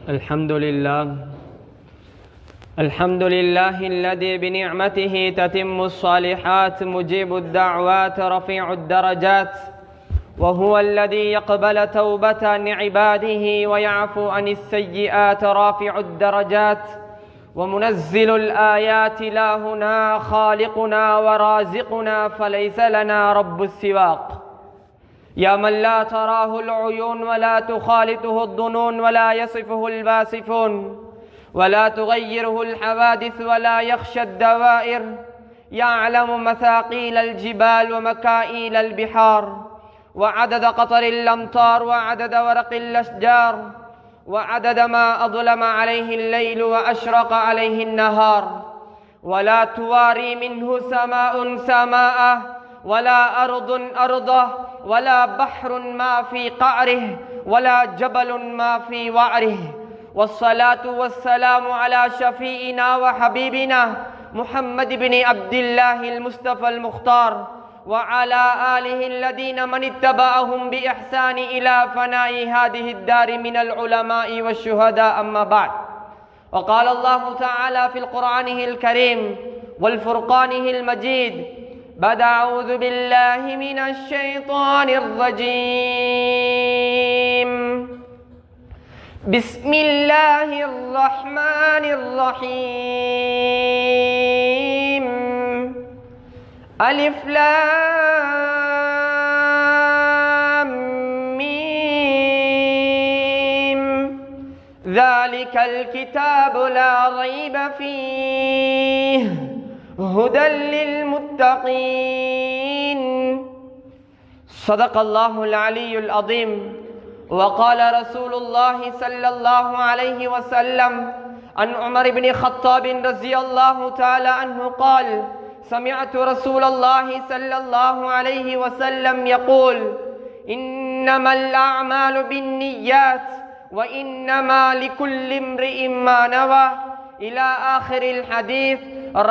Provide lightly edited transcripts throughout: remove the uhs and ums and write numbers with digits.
الحمد لله الذي بنعمته تتم الصالحات، مجيب الدعوات، رفيع الدرجات، وهو الذي يقبل توبة عن عباده ويعفو عن السيئات، رافع الدرجات ومنزل الآيات، إلهنا خالقنا ورازقنا فليس لنا رب سواك. يا من لا تراه العيون ولا تخالطه الظنون ولا يصفه الباسفون ولا تغيره الحوادث ولا يخشى الدوائر، يعلم مثاقيل الجبال ومكائيل البحار، وعدد قطر الأمطار، وعدد ورق الأشجار، وعدد ما أظلم عليه الليل وأشرق عليه النهار، ولا تواري منه سماء سماء ولا أرض أرضه، ولا بحر ما في قعره، ولا جبل ما في وعره. والصلاة والسلام على شفيئنا وحبيبنا محمد بن عبد الله المصطفى المختار، وعلى آله الذين من اتبعهم بإحسان إلى فناء هذه الدار من العلماء والشهداء. أما بعد، وقال الله تعالى في القرآن الكريم والفرقان المجيد: بعد أعوذ بالله من الشيطان الرجيم، بسم الله الرحمن الرحيم. ألف لام ميم، ذلك الكتاب لا ريب فيه هدى للمتقين. صدق الله العلي العظيم. وقال رسول الله صلى الله عليه وسلم عن عمر بن الخطاب رضي الله تعالى عنه قال: سمعت رسول الله صلى الله عليه وسلم يقول: إنما الأعمال بالنيات وإنما لكل امرئ ما نوى، إلى آخر الحديث.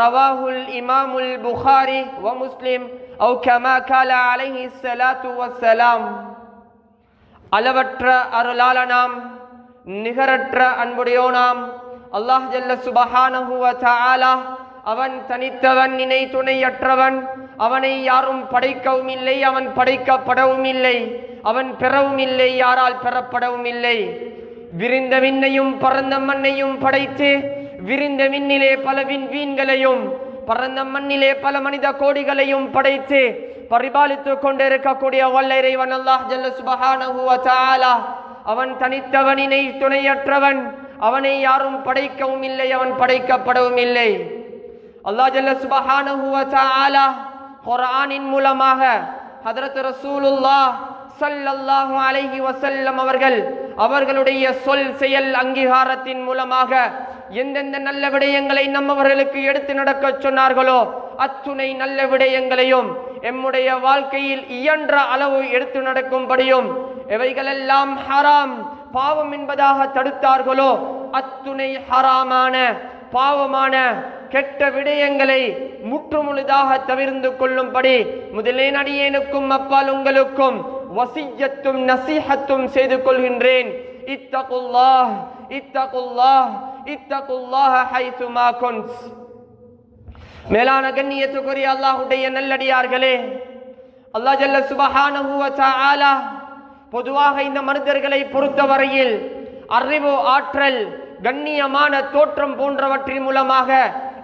رواه الإمام البخاري ومسلم أو كما قال عليه الصلاة والسلام. அளவற்ற அருளாளனாம் நிகரற்ற அன்புடையோனாம் அல்லாஹ் ஜல்ல சுபஹானஹு வ தஆலா அவன் தனித்தவன், இணை துணையற்றவன். அவனை யாரும் படைக்கவும் இல்லை, அவன் படைக்கப்படவும் இல்லை. அவன் பெறவும் இல்லை, யாரால் பெறப்படவும் இல்லை. விரிந்த விண்ணையும் பரந்த மண்ணையும் படைத்து, விரிந்த விண்ணிலே பல விண்வீன்களையும் பரந்த மண்ணிலே பல மனித கோடிகளையும் படைத்து பரிபாலித்துக் கொண்டிருக்கக்கூடிய வல்ல இறைவன் அல்லாஹ் ஜல்ல சுபஹானஹு வ தஆலா அவன் தனித்தவன், இணை துணையற்றவன். அவனை யாரும் படைக்கவும் இல்லை, அவன் படைக்கப்படவும் இல்லை. அல்லாஹ் ஜல்ல சுபஹானஹு வ தஆலா குர்ஆனின் மூலமாக ஹஜ்ரத் ரசூலுல்லாஹ் ஸல்லல்லாஹு அலைஹி வஸல்லம் அவர்களுடைய சொல் செயல் அங்கீகாரத்தின் மூலமாக எந்தெந்த நல்ல விடயங்களை நம்மவர்களுக்கு எடுத்து நடக்க சொன்னார்களோ அத்துணை நல்ல விடயங்களையும் எம்முடைய வாழ்க்கையில் இயன்ற அளவு எடுத்து நடக்கும்படியும், எவைகளெல்லாம் ஹராம் பாவம் என்பதாக தடுத்தார்களோ அத்துணை ஹராமான பாவமான கெட்ட விடயங்களை முற்றுமுழுதாக தவிர்ந்து கொள்ளும்படி முதலில் அடியேனுக்கும் அப்பால் உங்களுக்கும் வசிய்யத்தும் நசீஹத்தும் செய்து கொள்கின்றேன். இத்தகுல்லாஹ் இத்தகுல்லாஹ் இத்தகுல்லாஹ ஹைசுமா குன்ஸ். மேலான கண்ணியத்துக்குரிய அல்லாஹ்வுடைய நல்லடியார்களே, அல்லாஹ் ஜல்ல சுபஹானஹு வ தஆலா பொதுவாக இந்த மனிதர்களை பொறுத்தவரையில் அறிவு, ஆற்றல், கண்ணியமான தோற்றம் போன்றவற்றின் மூலமாக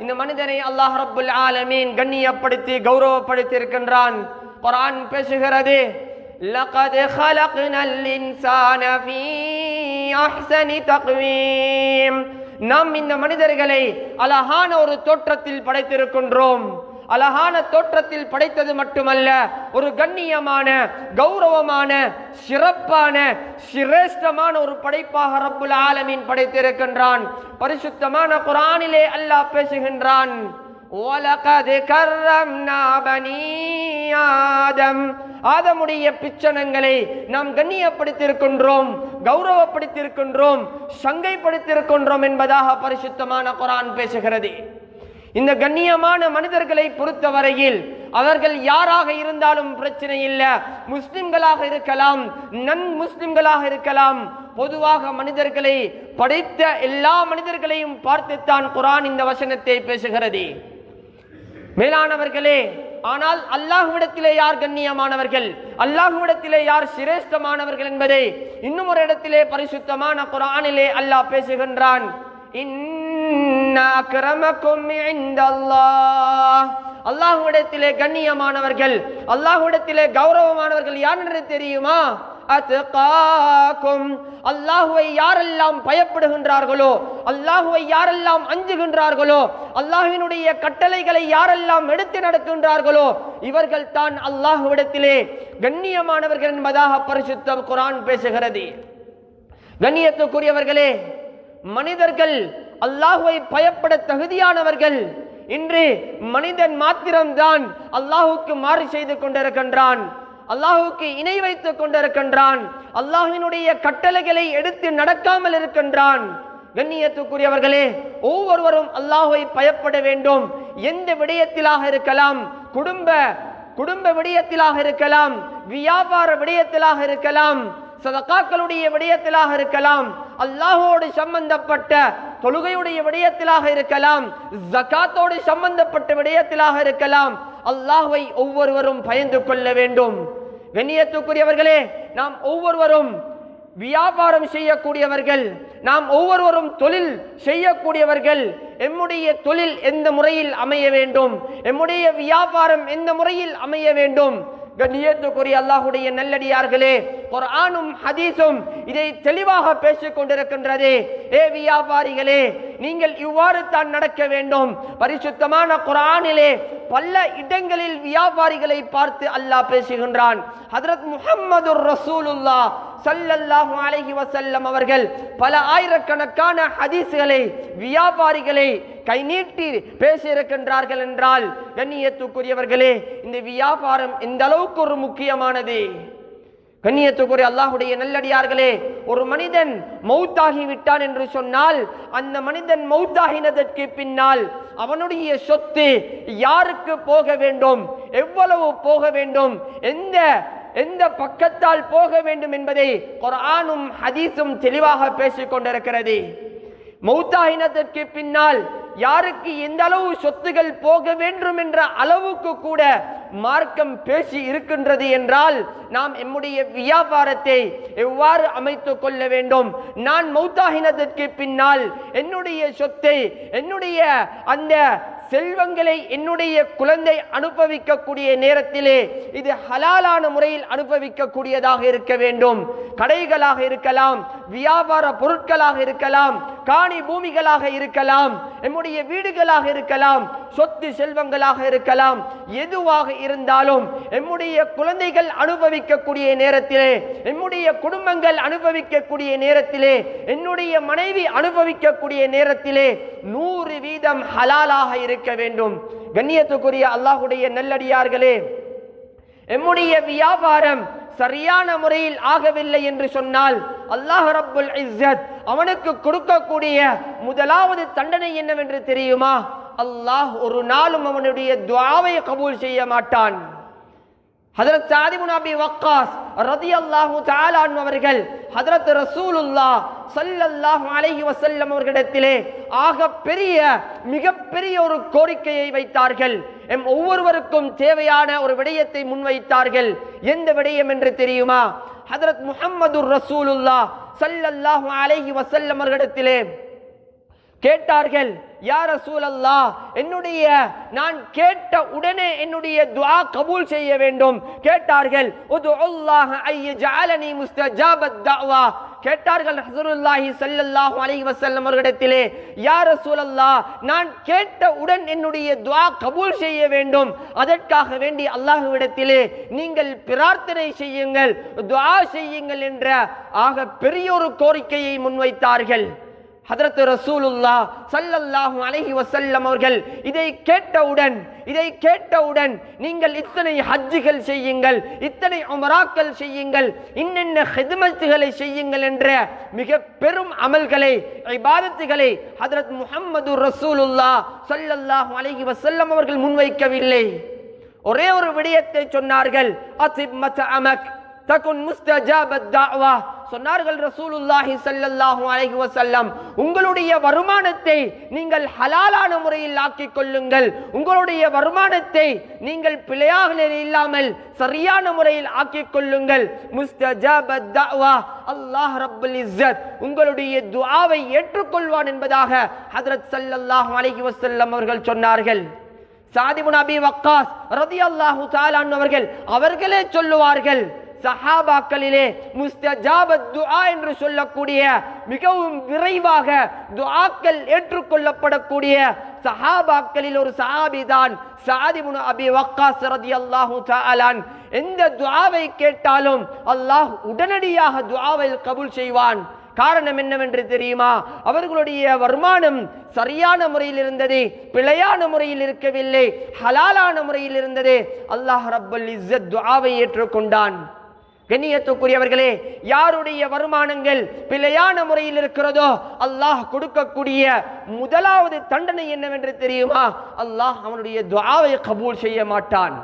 இந்த மனிதனை அல்லாஹ் ரப்புல் ஆலமீன் கண்ணியப்படுத்தி கௌரவப்படுத்தி இருக்கின்றான். குர்ஆன் பேசுகிறது: لقد خلقنا الإنسان في أحسن تقويم. நாம் இந்த மனிதர்களை அழகான ஒரு தோற்றத்தில் படைத்திருக்கின்றோம். அழகான தோற்றத்தில் படைத்தது மட்டுமல்ல, ஒரு கண்ணியமான, கௌரவமான, சிறப்பான, சிரேஷ்டமான ஒரு படைப்பாக ரப்புல் ஆலமீன் படைத்திருக்கின்றான். பரிசுத்தமான குர்ஆனிலே அல்லாஹ் பேசுகின்றான்: وَلَقَدْ كَرَّمْنَا بَنِي آدَمَ. ஆதமுடைய பிச்சனங்களை நாம் கண்ணியப்படுத்தியிருக்கின்றோம், கௌரவப்படுத்தியிருக்கின்றோம், சங்கைப்படுத்தியிருக்கின்றோம் என்பதாக பரிசுத்தமான குர்ஆன் பேசுகிறது. இந்த கண்ணியமான மனிதர்களை பொறுத்தவரையில் அவர்கள் யாராக இருந்தாலும் பிரச்சனை இல்லை. முஸ்லிம்களாக இருக்கலாம், நன் முஸ்லிம்களாக இருக்கலாம். பொதுவாக மனிதர்களை படைத்த எல்லா மனிதர்களையும் பார்த்துத்தான் குர்ஆன் இந்த வசனத்தை பேசுகிறது. மேலானவர்களே, ஆனால் அல்லாஹ்விடத்திலே யார் கண்ணியமானவர்கள், அல்லாஹ்விடத்திலே யார் சிரேஷ்டமானவர்கள் என்பதை இன்னும் ஒரு இடத்திலே பரிசுத்தமான குர்ஆனிலே அல்லாஹ் பேசுகின்றான். இன்னா அக்ரமக்கும் இன்தல்லாஹ், அல்லாஹ்விடத்திலே கண்ணியமானவர்கள், அல்லாஹ்விடத்திலே கௌரவமானவர்கள் யார் என்று தெரியுமா? அத்காக்கும், அல்லாஹ்வை யாரெல்லாம் பயப்படுகின்றார்களோ, அல்லாஹ்வை யாரெல்லாம் அஞ்சுகின்றார்களோ, அல்லாஹ்வினுடைய கட்டளைகளை யாரெல்லாம் எடுத்து நடக்கின்றார்களோ இவர்கள் தான் அல்லாஹ்விடத்திலே கண்ணியமானவர்கள் என்பதாக பரிசுத்த குர்ஆன் பேசுகிறது. கண்ணியத்துக்குரியவர்களே, மனிதர்கள் அல்லாஹ்வை பயப்பட தகுதியானவர்கள். இன்று மனிதன் மாத்திரம்தான் அல்லாஹுக்கு மாறு செய்து கொண்டிருக்கின்றான், அல்லாஹுக்கு இணை வைத்துக் கொண்டிருக்கின்றான், அல்லாஹ்வினுடைய கட்டளைகளை எடுத்து நடக்காமல் இருக்கின்றான். கண்ணியத்துக்குரியவர்களே, ஒவ்வொருவரும் அல்லாஹ்வை பயப்பட வேண்டும். எந்த விடயத்திலாக இருக்கலாம், குடும்ப விடயத்திலாக இருக்கலாம், வியாபார விடயத்திலாக இருக்கலாம், சதகாக்களுடைய விடயத்திலாக இருக்கலாம், அல்லாஹோடு சம்பந்தப்பட்ட தொழுகையுடைய விடயத்திலாக இருக்கலாம், ஜகாத்தோடு சம்பந்தப்பட்ட விடயத்திலாக இருக்கலாம். அல்லாஹ்வை ஒவ்வொருவரும் பயந்து கொள்ள வேண்டும். கண்ணியத்துக்குரியவர்களே, நாம் ஒவ்வொருவரும் வியாபாரம் செய்யக்கூடியவர்கள், நாம் ஒவ்வொருவரும் தொழில் செய்யக்கூடியவர்கள். எம்முடைய தொழில் எந்த முறையில் அமைய வேண்டும், எம்முடைய வியாபாரம் எந்த முறையில் அமைய வேண்டும். கண்ணியத்துக்குரிய அல்லாஹ்வுடைய நல்லடியார்களே, குர்ஆனும் ஹதீஸும் இதை தெளிவாக பேசிக் கொண்டிருக்கின்றது. ஏ வியாபாரிகளே, நீங்கள் இவ்வாறு தான் நடக்க வேண்டும். பரிசுத்தமான குர்ஆனிலே பல இடங்களில் வியாபாரிகளை பார்த்து அல்லாஹ் பேசுகின்றான். ஹஜ்ரத் முஹம்மதுர் ரசூலுல்லாஹ் ஸல்லல்லாஹு அலைஹி வஸல்லம் அவர்கள் பல ஆயிரக்கணக்கான ஹதீஸ்களை வியாபாரிகளை கை நீட்டி பேசியிருக்கின்றார்கள் என்றால், கண்ணியத்துக்குரியவர்களே, இந்த வியாபாரம் எந்த அளவுக்கு ஒரு முக்கியமானது. கண்ணியத்துக்குரிய அல்லாஹ்வுடைய நல்லடியார்களே, ஒரு மனிதன் மௌத்தாகி விட்டான் என்று சொன்னால், அந்த மனிதன் மௌத்தாகினதற்கு பின்னால் அவனுடைய சொத்து யாருக்கு போக வேண்டும், எவ்வளவு போக வேண்டும், எந்த பக்கத்தால் போக வேண்டும் என்பதை குர்ஆனும் ஹதீஸும் தெளிவாக பேசிக் கொண்டிருக்கிறது. மௌத்தாகினதற்கு பின்னால் யாருக்கு எந்த அளவு சொத்துகள் போக வேண்டும் என்ற அளவுக்கு கூட மார்க்கம் பேசி இருக்கின்றது என்றால், நாம் நம்முடைய வியாபாரத்தை எவ்வாறு அமைத்துக் கொள்ள வேண்டும், நான் மௌத்தாகினதற்கு பின்னால் என்னுடைய சொத்தை, என்னுடைய அந்த செல்வங்களை என்னுடைய குழந்தை அனுபவிக்கக்கூடிய நேரத்திலே இது ஹலாலான முறையில் அனுபவிக்கக்கூடியதாக இருக்க வேண்டும். கடைகளாக இருக்கலாம், வியாபார பொருட்களாக இருக்கலாம், காணி பூமிகளாக இருக்கலாம், நம்முடைய வீடுகளாக இருக்கலாம், சொத்து செல்வங்களாக இருக்கலாம், எதுவாக இருந்தாலும் நம்முடைய குழந்தைகள் அனுபவிக்கக்கூடிய நேரத்திலே, நம்முடைய குடும்பங்கள் அனுபவிக்கக்கூடிய நேரத்திலே, என்னுடைய மனைவி அனுபவிக்கக்கூடிய நேரத்திலே 100% ஹலாலாக இருக்க வேண்டும். கண்ணியத்துக்குரிய அல்லாஹ்வுடைய நல்லடியார்களே, நம்முடைய வியாபாரம் சரியான முறையில் ஆகவில்லை என்று சொன்னால், அல்லாஹ் ரப்புல் இஸ்ஸத் அவனுக்கு கொடுக்கக்கூடிய முதலாவது தண்டனை என்னவென்று தெரியுமா? அல்லாஹ் ஒரு நாளும் அவனுடைய துஆவை கபூல் செய்ய மாட்டான். ஹஜ்ரத் சஅத் இப்னு அபி வக்காஸ் ரலியல்லாஹு தஆலா அன்ஹு அவர்கள் ஹஜ்ரத் ரசூலுல்லாஹ் ஸல்லல்லாஹு அலைஹி வஸல்லம் அவர்களிடத்திலே மிகப்பெரிய ஒரு கோரிக்கையை வைத்தார்கள். ஒவ்வொருவருக்கும் தேவையான ஒரு விடயத்தை முன்வைத்தார்கள். எந்த விடயம் என்று தெரியுமா? ஹஜ்ரத் முஹம்மதுர் ரசூலுல்லாஹ் ஸல்லல்லாஹு அலைஹி வஸல்லம் அவர்களிடத்திலே கேட்டார்கள், யா ரசூலல்லாஹ், நான் கேட்ட உடனே என்னுடைய துஆ கபூல் செய்ய வேண்டும். கேட்டார்கள், உதுல்லாஹ ஐயஜஅலனி முஸ்தஜாபத் தஅவா. கேட்டார்கள் ரசூலுல்லாஹி ஸல்லல்லாஹு அலைஹி வஸல்லம் அவர்களிடத்திலே, யா ரசூலல்லாஹ், நான் கேட்டவுடன் என்னுடைய துஆ கபூல் செய்ய வேண்டும், அதற்காக வேண்டி அல்லாஹ்விடத்திலே நீங்கள் பிரார்த்தனை செய்யுங்கள், துஆ செய்யுங்கள் என்ற பெரிய ஒரு கோரிக்கையை முன்வைத்தார்கள். ஹதரத் ரசூலுல்லாஹ் ஸல்லல்லாஹு அலைஹி வஸல்லம் அவர்கள் இதை கேட்டவுடன் நீங்கள் இத்தனை ஹஜ்ஜுகள் செய்யுங்கள், இத்தனை உம்ராக்கள் செய்யுங்கள், இன்னென்ன ஹித்மத்துகளை செய்யுங்கள் என்ற மிக பெரும் அமல்களை, இபாதத்துகளை ஹதரத் முஹம்மது ரசூலுல்லாஹ் ஸல்லல்லாஹு அலைஹி வஸல்லம் அவர்கள் முன்வைக்கவில்லை. ஒரே ஒரு விடயத்தை சொன்னார்கள், அஸிப் மத்அமக் தகுன் முஸ்தஜாபத் தஅவா. சொன்னார்கள் ரசூலுல்லாஹி ஸல்லல்லாஹு அலைஹி வஸல்லம், உங்களுடைய வருமானத்தை நீங்கள் ஹலாலான முறையில் ஆக்கிக் கொள்ளுங்கள். உங்களுடைய வருமானத்தை நீங்கள் பிழையாக இல்லாமல் சரியான முறையில் ஆக்கிக் கொள்ளுங்கள். முஸ்தஜாபத் தஅவா, அல்லாஹ் ரப்புல் இஸ்ஸத் உங்களுடைய துஆவை ஏற்றுக்கொள்வான் என்பதாக ஹஜ்ரத் ஸல்லல்லாஹு அலைஹி வஸல்லம் அவர்கள் சொன்னார்கள். சஅத் இப்னு அபி வக்காஸ் ரலியல்லாஹு தஆலா அன்ஹு அவர்களே சொல்லுவார்கள், சஹாபாக்களிலே முஸ்தஜாபத் துஆ என்று சொல்லக்கூடிய மிகவும் விரைவாக துஆக்கள் ஏற்றுக்கொள்ளப்படக்கூடிய சஹாபாக்களில் ஒரு சஹாபிதான் சஅத் இப்னு அபி வக்காஸ் ரலியல்லாஹு தஆலா. எந்த துஆவை கேட்டாலும் அல்லாஹ் உடனடியாக துஆவை கபூல் செய்வான். காரணம் என்னவென்று தெரியுமா? அவர்களுடைய வருமானம் சரியான முறையில் இருந்தது, பிழையான முறையில் இருக்கவில்லை, ஹலாலான முறையில் இருந்தது. அல்லாஹ் ரப்பல் இஸ்ஸத் துஆவை ஏற்றுக்கொண்டான். கண்ணியத்துக்குரியவர்களே, யாருடைய வருமானங்கள் பிழையான முறையில் இருக்கிறதோ அல்லாஹ் கொடுக்கக்கூடிய முதலாவது தண்டனை என்னவென்று தெரியுமா? அல்லாஹ் அவனுடைய துஆவை கபூல் செய்ய மாட்டான்.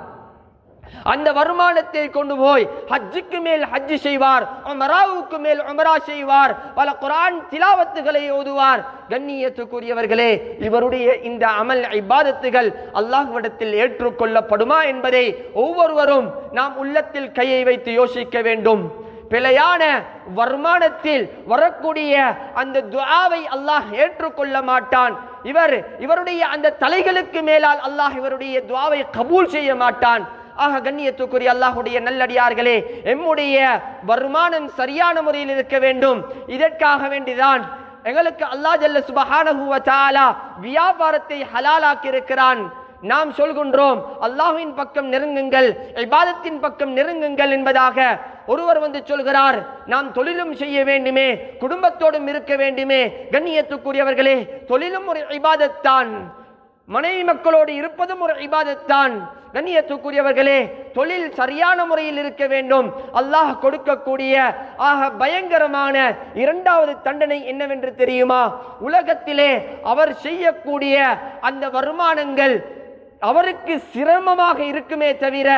அந்த வருமானத்தை கொண்டு போய் ஹஜ்ஜுக்கு மேல் ஹஜ்ஜு செய்வார், உம்ராவுக்கு மேல் உம்ரா செய்வார், பல குர்ஆன் திலாவத்துகளை ஓதுவார். கண்ணியத்துக்குரியவர்களே, இவருடைய இந்த அமல் இபாதத்துகள் அல்லாஹ்விடத்தில் ஏற்றுக்கொள்ளப்படுமா என்பதை ஒவ்வொருவரும் நாம் உள்ளத்தில் கையை வைத்து யோசிக்க வேண்டும். பிழையான வருமானத்தில் வரக்கூடிய அந்த துஆவை அல்லாஹ் ஏற்றுக்கொள்ள மாட்டான். இவருடைய அந்த தலைகளுக்கு மேலால் அல்லாஹ் இவருடைய துஆவை கபூல் செய்ய மாட்டான். ஆக கண்ணியத்துக்குரிய அல்லாஹ்வுடைய நல்லடியார்களே, எம்முடைய வருமானம் சரியான முறையில் இருக்க வேண்டும். இதற்காக வேண்டிதான் எங்களுக்கு அல்லாஹ் ஜல்ல சுப்ஹானஹு வ தஆலா வியாபாரத்தை ஹலாலாக்கி இருக்கிறான். நாம் சொல்கின்றோம் அல்லாஹ்வின் பக்கம் நெருங்குங்கள், இபாதத்தின் பக்கம் நெருங்குங்கள் என்பதாக. ஒருவர் வந்து சொல்கிறார், நாம் தொழிலும் செய்ய வேண்டுமே, குடும்பத்தோடும் இருக்க வேண்டுமே. கண்ணியத்துக்குரியவர்களே, தொழிலும் ஒரு இபாதத்தான், மனைவி மக்களோடு இருப்பதும் ஒரு இபாதத்தான். கண்ணியத்துக்குரியவர்களே, தொழில் சரியான முறையில் இருக்க வேண்டும். அல்லாஹ் கொடுக்கக்கூடிய ஆக பயங்கரமான இரண்டாவது தண்டனை என்னவென்று தெரியுமா? உலகத்திலே அவர் செய்யக்கூடிய அந்த வருமானங்கள் அவருக்கு சிரமமாக இருக்குமே தவிர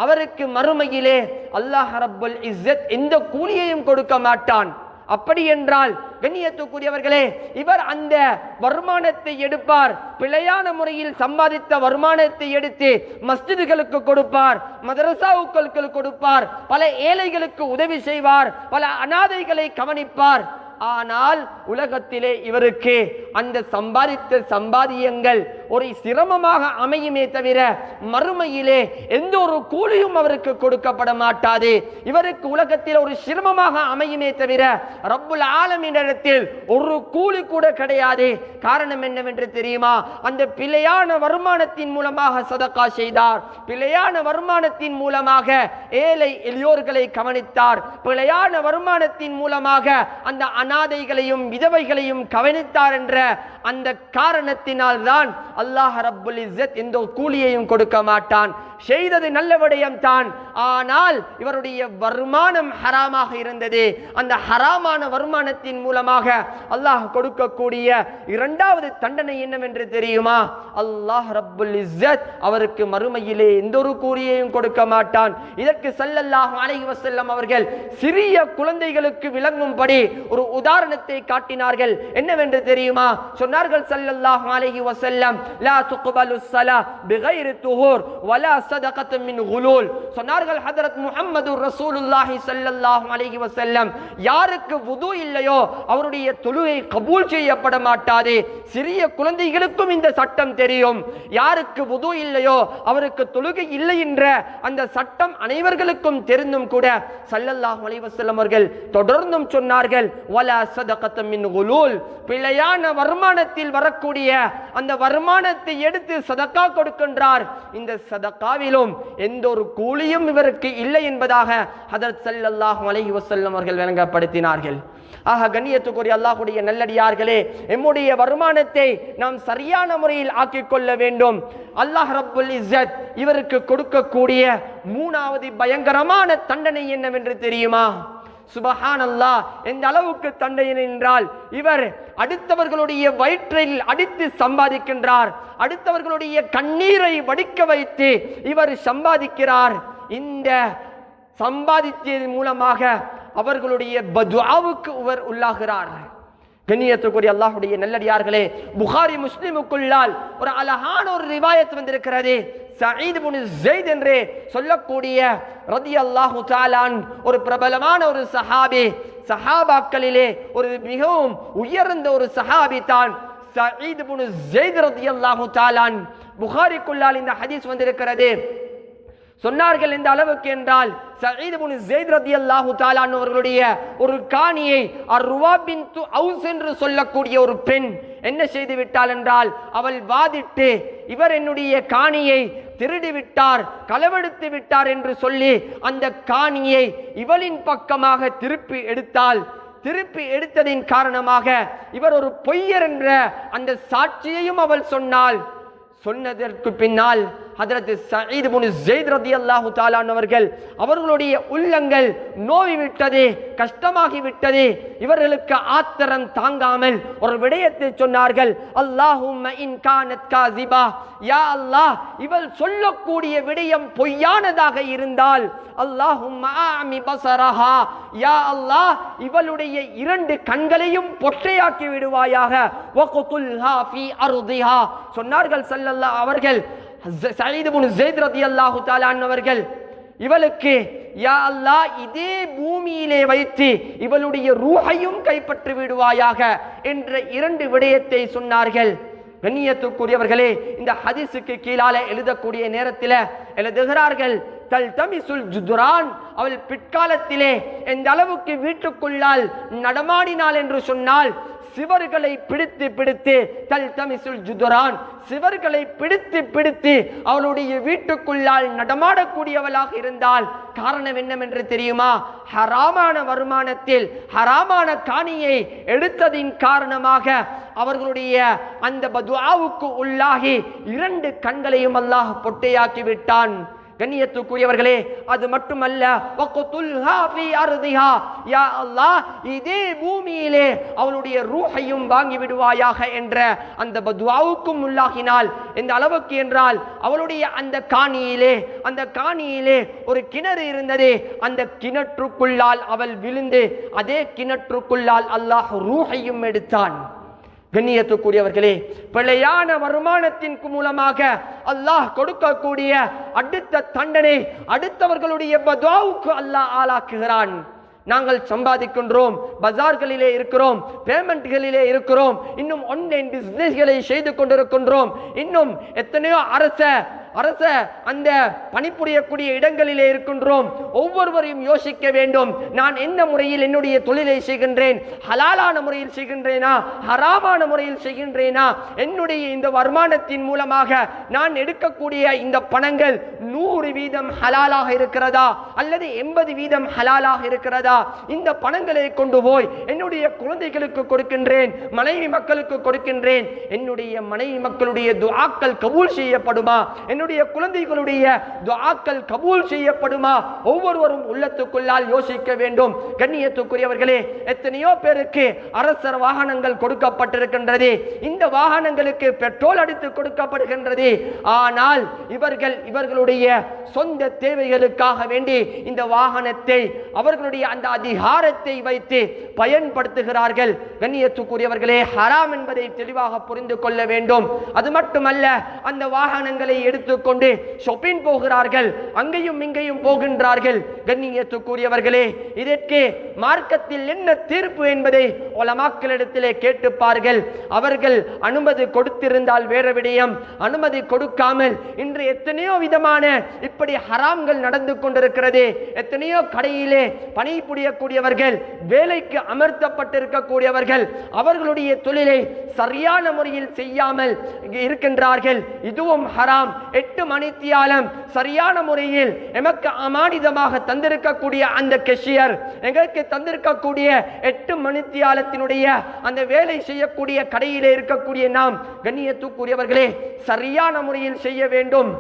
அவருக்கு மறுமையிலே அல்லாஹ் ரப்புல் இஸ்ஸத் எந்த கூலியையும் கொடுக்க மாட்டான். அப்படி என்றால் கண்ணியத்துக்குரியவர்களே, இவர் அந்த வருமானத்தை எடுப்பார், பிழையான முறையில் சம்பாதித்த வருமானத்தை எடுத்து மஸ்ஜிதுகளுக்கு கொடுப்பார், மதரசாவுக்களுக்கு கொடுப்பார், பல ஏழைகளுக்கு உதவி செய்வார், பல அனாதைகளை கவனிப்பார். ஆனால் உலகத்திலே இவருக்கு அந்த சம்பாதித்த சம்பாதியங்கள் ஒரு சிரமமாக அமையுமே தவிர மறுமையிலே எந்த ஒரு கூலியும் அவருக்கு கொடுக்கப்பட மாட்டாது. இவருக்கு உலகத்தில் ஒரு சிரமமாக அமையுமே தவிர ரப்புல் ஆலமீனிடத்தில் ஒரு கூலி கூட கிடையாது. காரணம் என்னவென்று தெரியுமா? அந்த பிழையான வருமானத்தின் மூலமாக சதகா செய்தார், பிழையான வருமானத்தின் மூலமாக ஏழை எளியோர்களை கவனித்தார், பிழையான வருமானத்தின் மூலமாக அந்த அனாதைகளையும் விதவைகளையும் கவனித்தார் என்ற அந்த காரணத்தினால் தான் அல்லாஹ் ரப்புல் இஸ்ஸத் எந்த கூலியையும் கொடுக்க மாட்டான். செய்தது நல்ல விடயம் தான், ஆனால் இவருடைய வருமானம் ஹராமாக இருந்தது. அந்த ஹராமான வருமானத்தின் மூலமாக அல்லாஹ் கொடுக்கக்கூடிய இரண்டாவது தண்டனை என்னவென்று தெரியுமா? அல்லாஹ் ரப்புல் இஸ்ஸத் அவருக்கு மறுமையிலே எந்த ஒரு கூலியையும் கொடுக்க மாட்டான். இதற்கு ஸல்லல்லாஹு அலைஹி வஸல்லம் அவர்கள் சிறிய குழந்தைகளுக்கு விளங்கும்படி ஒரு உதாரணத்தை காட்டினார்கள். என்னவென்று தெரியுமா? சொன்னார்கள் ஸல்லல்லாஹு அலைஹி வஸல்லம், லா துக்பலு ஸலா பிகைரி துஹூர் வலா சதகத்து மின் குலூல். சொன்னார்கள் ஹஜ்ரத் முஹம்மது ரசூலுல்லாஹி ஸல்லல்லாஹு அலைஹி வஸல்லம், யாருக்கு வுது இல்லையோ அவருடைய தொழுகை கபூல் செய்யப்பட மாட்டாது. சிறிய குழந்தைகளுக்கும் இந்த சட்டம் தெரியும். யாருக்கு வுது இல்லையோ அவருக்கு தொழுகை இல்லை என்ற அந்த சட்டம் அனைவர்களுக்கும் தெரிந்தும் கூட ஸல்லல்லாஹு அலைஹி வஸல்லம் அவர்கள் தொடர்ந்தும் சொன்னார்கள், வலா சதகத்து மின் குலூல். பிழையான வருமானத்தில் வரக்கூடிய அந்த வருமான வருமானத்தை எடுத்து சதக்கா கொடுக்கின்றார். இந்த சதக்காவிலும் எந்த ஒரு கூலியும் இவருக்கு இல்லை என்பதாக ஹதரத் ஸல்லல்லாஹு அலைஹி வஸல்லம் அவர்கள் விளங்கப்படுத்தினார்கள். ஆக கண்ணியத்துக்குரிய அல்லாஹ்வுடைய நல்லடியார்களே, எம்முடைய வருமானத்தை நாம் சரியான முறையில் ஆக்கிக் கொள்ள வேண்டும். அல்லாஹ் ரப்புல் இஸ்ஸத் இவருக்கு கொடுக்கக்கூடிய மூணாவது பயங்கரமான தண்டனை என்னவென்று தெரியுமா? சுபஹானல்லாஹ், எந்த அளவுக்கு தண்டனை என்றால், இவர் அடுத்தவர்களுடைய வயிற்றில் அடித்து சம்பாதிக்கின்றார். அடுத்தவர்களுடைய கண்ணீரை வடிக்க வைத்து இவர் சம்பாதிக்கிறார். இந்த சம்பாதித்ததன் மூலமாக அவர்களுடைய பதுஆவுக்கு இவர் உள்ளாகிறார். கண்ணியத்துக்குரிய அல்லாஹ்வுடைய நல்லடியார்களே, புகாரி முஸ்லிமுக்குள்ளால் ஒரு அழகான ஒரு ரிவாயத் வந்திருக்கிறது. சயீத் இப்னு ஸைத் என்று சொல்லக்கூடிய ரலியல்லாஹு தஆலா ஒரு பிரபலமான ஒரு சஹாபி, சஹாபாக்களிலே ஒரு மிகவும் உயர்ந்த ஒரு சஹாபி தான் சயீத் இப்னு ஸைத் ரலியல்லாஹு தஆலா. புகாரிக்குள்ளால் இந்த ஹதீஸ் வந்திருக்கிறது. சொன்னார்கள் எந்த அளவுக்கு என்றால், சயீத் இப்னு ஸைத் ரலியல்லாஹு தஆலா அவர்களுடைய ஒரு காணியை அர்வா பின்து அவுஸ் என்று சொல்லக்கூடிய ஒரு பெண் என்ன செய்து விட்டாள் என்றால், அவள் வாதிட்டு இவர் என்னுடைய காணியை திருடி விட்டார், களவெடுத்து விட்டார் என்று சொல்லி அந்த காணியை இவளின் பக்கமாக திருப்பி எடுத்தாள். திருப்பி எடுத்ததின் காரணமாக இவர் ஒரு பொய்யர் என்ற அந்த சாட்சியையும் அவள் சொன்னாள். சொன்னதற்கு பின்னால் ஹஜ்ரத் சயீத் இப்னு ஸைத் ரலியல்லாஹு தஆலா அவர்கள் அவர்களுடைய உள்ளங்கள் நோய் விட்டது, கஷ்டமாகி விட்டது. இவர்களுக்கு ஆத்திரம் தாங்காமல் ஒரு விடயத்தை சொன்னார்கள். அல்லாஹும்ம இன் கானத் காஸிபா, யா அல்லாஹ், இவள் சொல்லக்கூடிய விடயம் பொய்யானதாக இருந்தால் அல்லாஹும்ம ஆமி பஸரஹா, யா அல்லாஹ், இவளுடைய இரண்டு கண்களையும் பொட்டையாக்கி விடுவாயாக. வக்துல்ஹா ஃபீ அர்திஹா, சொன்னார்கள் ஸல்லல்லாஹு அவர்கள் சயீத் இப்னு ஸைத் ரலியல்லாஹு தஆலா அவர்கள் இவளுக்கு யா அல்லாஹ் இதே பூமியிலே வைத்து இவளுடைய ரூஹையும் கைப்பற்றி விடுவாயாக என்ற இரண்டு விடயத்தை சொன்னார்கள். கண்ணியத்துக்குரியவர்களே, இந்த ஹதீஸுக்கு கீழால எழுதக்கூடிய நேரத்தில் எழுதுகிறார்கள், தல்தமிசுல் ஜுதுரான், அவள் பிற்காலத்திலே எந்த அளவுக்கு வீட்டுக்குள்ளால் நடமாடினாள் என்று சொன்னால், சிவர்களை பிடித்து பிடித்து தல்தமிசுல் ஜுதுரான், சிவர்களை பிடித்து பிடித்து அவளுடைய வீட்டுக்குள்ளால் நடமாடக்கூடியவளாக இருந்தால். காரணம் என்னவென்று தெரியுமா? ஹராமான வருமானத்தில் ஹராமான காணியை எடுத்ததின் காரணமாக அவர்களுடைய அந்த பதுஆவுக்கு உள்ளாகி இரண்டு கண்களையும் அல்லாஹ் பொட்டையாக்கி விட்டான். கண்ணியத்துக்குரியவர்களே, அது மட்டுமல்ல, வக்துல்ஹா ஃபீ அர்திஹா, யா அல்லாஹ், இதே பூமியிலே அவளுடைய ரூஹையும் வாங்கி விடுவாயாக என்ற அந்த பதுஆவுக்கும் உள்ளாகினால். எந்த அளவுக்கு என்றால், அவளுடைய அந்த காணியிலே ஒரு கிணறு இருந்தது. அந்த கிணற்றுக்குள்ளால் அவள் விழுந்து அதே கிணற்றுக்குள்ளால் அல்லாஹ் ரூஹையும் எடுத்தான். கண்ணியத்துக்குரியவர்களே, பிழையான வருமானத்தின் மூலமாக அல்லாஹ் கொடுக்கக்கூடிய அடுத்த தண்டனை அடுத்தவர்களுடைய பதுஆவுக்கு அல்லாஹ் ஆளாக்குகிறான். நாங்கள் சம்பாதிக்கின்றோம், பஜார்களிலே இருக்கிறோம், பேமெண்ட்களிலே இருக்கிறோம், இன்னும் ஆன்லைன் பிசினஸ்களை செய்து கொண்டிருக்கின்றோம், இன்னும் எத்தனையோ அரச அந்த பணிபுரியக்கூடிய இடங்களிலே இருக்கின்றோம். ஒவ்வொருவரையும் யோசிக்க வேண்டும், நான் என்ன முறையில் என்னுடைய தொழிலை செய்கின்றேன்? ஹலாலான முறையில் செய்கின்றேனா, ஹராமான முறையில் செய்கின்றேனா? என்னுடைய இந்த வருமானத்தின் மூலமாக நான் எடுக்கக்கூடிய இந்த பணங்கள் 100% ஹலாலாக இருக்கிறதா அல்லது 80% ஹலாலாக இருக்கிறதா? இந்த பணங்களை கொண்டு போய் என்னுடைய குழந்தைகளுக்கு கொடுக்கின்றேன், மனைவி மக்களுக்கு கொடுக்கின்றேன். என்னுடைய மனைவி மக்களுடைய துஆக்கள் கபூல் செய்யப்படுமா? என்னுடைய குழந்தைகளுடைய துஆக்கள் கபூல் செய்யப்படுமா? ஒவ்வொருவரும் உள்ளத்துக்குள்ளால் யோசிக்க வேண்டும். கண்ணியத்துக்குரியவர்களே, எத்தனையோ பேருக்கு அரசர் வாகனங்கள் கொடுக்கப்பட்டிருக்கின்றது. இந்த வாகனங்களுக்கு பெட்ரோல் அடித்து கொடுக்கப்படுகின்றது. ஆனால் இவர்களுடைய சொந்த தேவைகளுக்காக வேண்டி இந்த வாகனத்தை அவர்களுடைய அந்த அதிகாரத்தை வைத்து பயன்படுத்துகிறார்கள். கண்ணியத்துக்குரியவர்களே, ஹராம் என்பதை தெளிவாக புரிந்து கொள்ள வேண்டும். அது மட்டுமல்ல, அந்த வாகனங்களை எடுத்து எடுத்துக்கொண்டு ஷாப்பிங் போகிறார்கள், அங்கேயும் இங்கேயும் போகின்றார்கள். கண்ணியத்துக்குரியவர்களே, இதற்கு மார்க்கத்தில் என்ன தீர்ப்பு என்பதை உலமாக்களிடத்திலே கேட்டுப்பார்கள். அவர்கள் அனுமதி கொடுத்திருந்தால் வேற விடயம், அனுமதி கொடுக்காமல் இன்று எத்தனையோ விதமான இப்படி ஹராம்கள் நடந்து கொண்டிருக்கிறது. எத்தனையோ கடையிலே பணிபுரியக்கூடியவர்கள், வேலைக்கு அமர்த்தப்பட்டிருக்கக்கூடியவர்கள் அவர்களுடைய தொழிலை சரியான முறையில் செய்யாமல் இருக்கின்றார்கள். இதுவும் ஹராம். 8 மணித்தியாலம் சரியான முறையில் எமக்கு அமானிதமாக தந்திருக்கக்கூடிய அந்த கேஷியர், எங்களுக்கு தந்திருக்கக்கூடிய 8 மணித்தியாலத்தினுடைய அந்த வேலை செய்யக்கூடிய கடையிலே இருக்கக்கூடிய நாம் கண்ணியத்துக்குரியவர்களே சரியான முறையில் செய்ய வேண்டும்.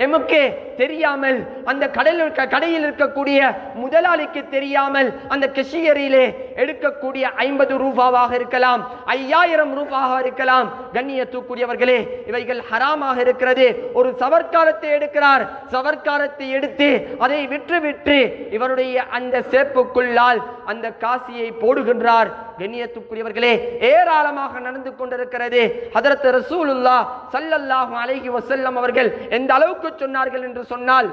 எமக்கு தெரியாமல் அந்த கடையில் இருக்கக்கூடிய முதலாளிக்கு தெரியாமல் அந்த கேஷியரிலே எடுக்கக்கூடிய 50 ரூபாவாக இருக்கலாம், 5000 ரூபாவாக இருக்கலாம். கண்ணியத்துக்குரியவர்களே, இவைகள் ஹராமாக இருக்கிறது. ஒரு சவர்க்காரத்தை எடுக்கிறார், சவர்க்காரத்தை எடுத்து அதை விற்று இவருடைய அந்த சேப்புக்குள்ளால் அந்த காசியை போடுகின்றார். கண்ணியத்துக்குரியவர்களே, ஏராளமாக நடந்து கொண்டிருக்கிறது. ஹதரத் ரசூலுல்லாஹ் ஸல்லல்லாஹு அலைஹி வஸல்லம் அவர்கள் எந்த அளவுக்கு சொன்னார்கள் என்று சொன்னால்,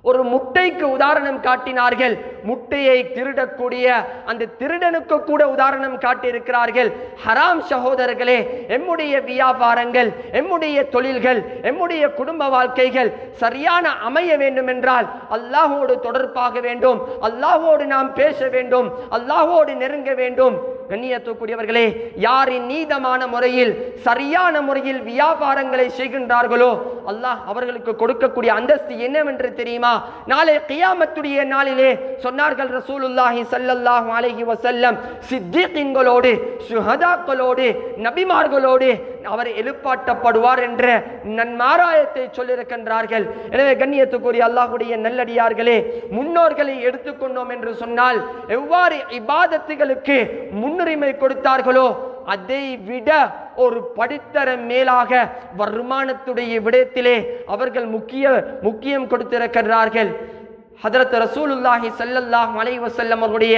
ஒரு முட்டைக்கு உதாரணம் காட்டினார்கள். முட்டையை திருடக்கூடிய அந்த திருடனுக்கு கூட உதாரணம் காட்டியிருக்கிறார்கள். ஹராம் சகோதரர்களே, எம்முடைய வியாபாரங்கள், எம்முடைய தொழில்கள், எம்முடைய குடும்ப வாழ்க்கைகள் சரியான அமைய வேண்டும் என்றால் அல்லாஹ்வோடு தொடர்பாக வேண்டும், அல்லாஹ்வோடு நாம் பேச வேண்டும், அல்லாஹ்வோடு நெருங்க வேண்டும். கண்ணியத்துக்குரியவர்களே, யாரின் நீதமான முறையில் சரியான முறையில் வியாபாரங்களை செய்கின்றார்களோ அல்லாஹ் அவர்களுக்கு கொடுக்கக்கூடிய அந்தஸ்து என்னவென்று தெரியுமா? நாளை கியாமத்துடைய நாளிலே சொன்னார்கள் ரசூலுல்லாஹி ஸல்லல்லாஹு அலைஹி வஸல்லம், சித்தீகீன்களோடு, சுஹதாக்களோடு, நபிமார்களோடு அவர் எழுப்பாட்டப்படுவார் என்ற நன்மாராயத்தை சொல்லியிருக்கின்றார்கள். எனவே கண்ணியத்துக்குரிய அல்லாஹ்வுடைய நல்லடியார்களே, முன்னோர்களை எடுத்துக்கொண்டோம் என்று சொன்னால் எவ்வாறு இபாதத்துகளுக்கு முன்னுரிமை கொடுத்தார்களோ அதை விட ஒரு படித்தரம் மேலாக வருமானத்துடைய விடயத்திலே அவர்கள் முக்கியம் கொடுத்திருக்கிறார்கள். ஹதரத் ரசூலுல்லாஹி ஸல்லல்லாஹு அலைஹி வஸல்லம் அவருடைய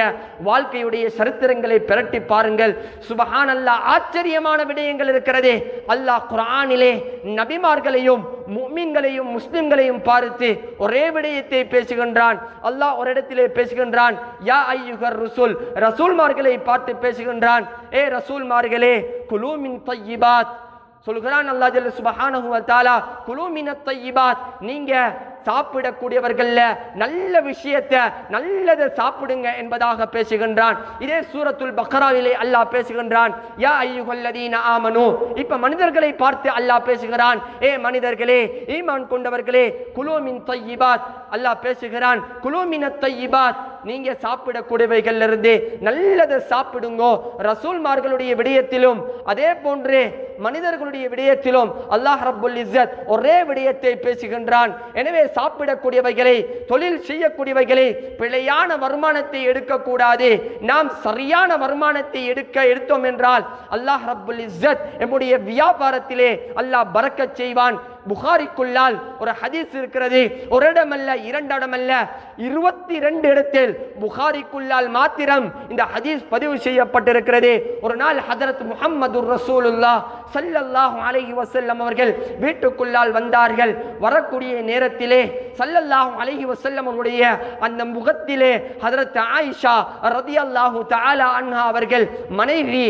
வாழ்க்கையுடைய சரித்திரங்களை பிரட்டி பாருங்கள். சுப்ஹானல்லாஹ், ஆச்சரியமான விடயங்கள் இருக்கிறது. அல்லாஹ் குர்ஆனிலே நபிமார்களையும் முஃமின்களையும் முஸ்லிம்களையும் பார்த்து ஒரே விடயத்தை பேசுகின்றான். அல்லாஹ் ஒரு இடத்திலே பேசுகின்றான், யா அய்யுஹர் ரசூல், ரசூல்மார்களை பார்த்து பேசுகின்றான், ஏ ரசூல்மார்களே, குலூ மின் தய்யிபாத் சொல்கிறான் அல்லாஹ் ஜல்ல சுப்ஹானஹு வ தஆலா, குலூ மினத் தய்யிபாத், நீங்க சாப்பிடக்கூடியவர்கள்ல நல்ல விஷயத்தை நல்லதை சாப்பிடுங்க என்பதாக பேசுகின்றான். இதே சூரத்துல் பக்ராவிலே அல்லாஹ் பேசுகின்றான், யா அய்யுஹல்லதீன ஆமனு. இப்ப மனிதர்களை பார்த்து அல்லாஹ் பேசுகிறான், ஏ மனிதர்களே, ஈமான் கொண்டவர்களே, குலூ மின் தய்யிபாத். அல்லாஹ் பேசுகிறான், குலூ மினத் தய்யிபாத், நீங்க சாப்பிடக்கூடியவைகள் இருந்து நல்லதை சாப்பிடுங்கோ. ரசூல்மார்களுடைய விடயத்திலும் அதே போன்று மனிதர்களுடைய விடயத்திலும் அல்லாஹ் ரப்புல் இஸ்ஸத் ஒரே விடயத்தை பேசுகின்றான். எனவே சாப்பிடக்கூடியவைகளை, தொழில் செய்யக்கூடியவைகளை பிழையான வருமானத்தை எடுக்கக்கூடாது. நாம் சரியான வருமானத்தை எடுத்தோம் என்றால் அல்லாஹ் ரப்புல் இஸ்ஸத் நம்முடைய வியாபாரத்திலே அல்லாஹ் பரக்கத் செய்வான். புகாரிக்குள்ளால் ஒரு ஹதீஸ் இருக்கிறது. ஒரு இடமல்ல, 2 இடமல்ல, 22 இடத்தில் புகாரிக்குள்ளால் மாத்திரம் இந்த ஹதீஸ் பதிவு செய்யப்பட்டிருக்கிறது. ஒரு நாள் ஹதரத் முஹம்மது ரசூலுல்லாஹ் ஸல்லல்லாஹு அலைஹி வஸல்லம் அவர்கள் வீட்டுக்குள்ளால் வந்தார்கள். வரக்கூடிய நேரத்திலே ஸல்லல்லாஹு அலைஹி வஸல்லம் அவருடைய அந்த முகத்திலே ஹதரத் ஆயிஷா ரலியல்லாஹு தஆலா அன்ஹா அவர்கள் மனைவி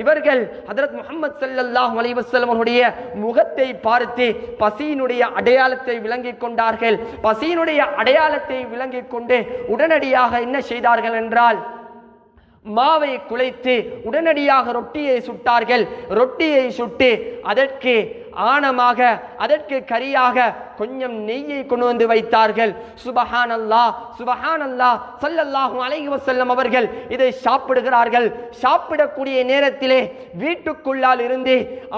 இவர்கள் ஹதரத் முஹம்மது ஸல்லல்லாஹு அலைஹி வஸல்லம் அவருடைய முகத்தை பார்த்து பசியினுடைய அடையாளத்தை விளங்கிக் கொண்டார்கள். பசியினுடைய அடையாளத்தை விளங்கிக் கொண்டு உடனடியாக என்ன செய்தார்கள் என்றால் மாவை குழைத்து உடனடியாக ரொட்டியை சுட்டார்கள். ரொட்டியை சுட்டு அதற்கு ஆணமாக, அதற்கு கரியாக கொஞ்சம் நெய்யை கொண்டு வந்து வைத்தார்கள். சுபஹானல்லாஹ், சுபஹானல்லாஹ். ஸல்லல்லாஹு அலைஹி வஸல்லம் அவர்கள் இதை சாப்பிடுகிறார்கள். சாப்பிடக்கூடிய நேரத்திலே வீட்டுக்குள்ளால் இருந்து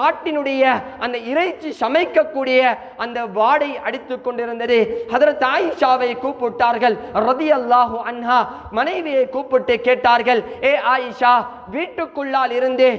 ஆட்டினுடைய அந்த இறைச்சி சமைக்கக்கூடிய அந்த வாடை அடித்துக் கொண்டிருந்தது. ஹதரத் ஆயிஷாவை கூப்பிட்டார்கள் ரலியல்லாஹு அன்ஹா. மனைவியை கூப்பிட்டு கேட்டார்கள், ஏ ஆயிஷா, வீட்டுக்குள்ளால் இருந்து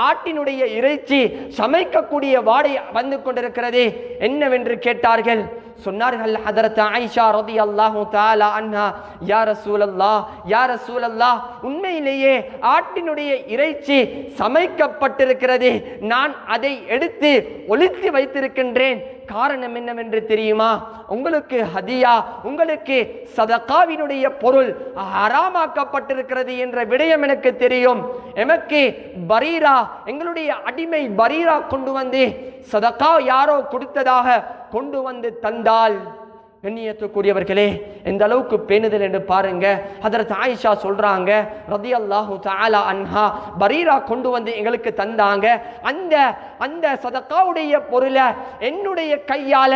ஆட்டினுடைய இறைச்சி சமைக்கக்கூடிய வாடை வந்து கொண்டிருக்கிறது, என்னவென்று கேட்டார்கள். சொன்னார்கள் ஹதரத் ஆயிஷா ரலியல்லாஹு தஆலா அன்ஹா, யா ரசூலல்லாஹ், யா ரசூலல்லாஹ், உண்மையிலேயே ஆட்டினுடைய இறைச்சி சமைக்கப்பட்டிருக்கிறது, நான் அதை எடுத்து ஒளித்து வைத்திருக்கின்றேன். காரணம் என்னவென்று தெரியுமா? உங்களுக்கு ஹதியா, உங்களுக்கு சதகாவினுடைய பொருள் ஹராமாக்கப்பட்டிருக்கிறது என்ற விடயம் எனக்கு தெரியும். எமக்கு பரீரா, எங்களுடைய அடிமை பரீரா கொண்டு வந்து சதகா யாரோ கொடுத்ததாக கொண்டு வந்து தந்தால், கண்ணியத்துக்குரியவர்களே, எந்த அளவுக்கு பேணுதல் என்று பாருங்க. ஹதரத் ஆயிஷா சொல்றாங்க ரலியல்லாஹு தஆலா அன்ஹா, பரீரா கொண்டு வந்து எங்களுக்கு தந்தாங்க. அந்த சதகாவுடைய பொருளை என்னுடைய கையால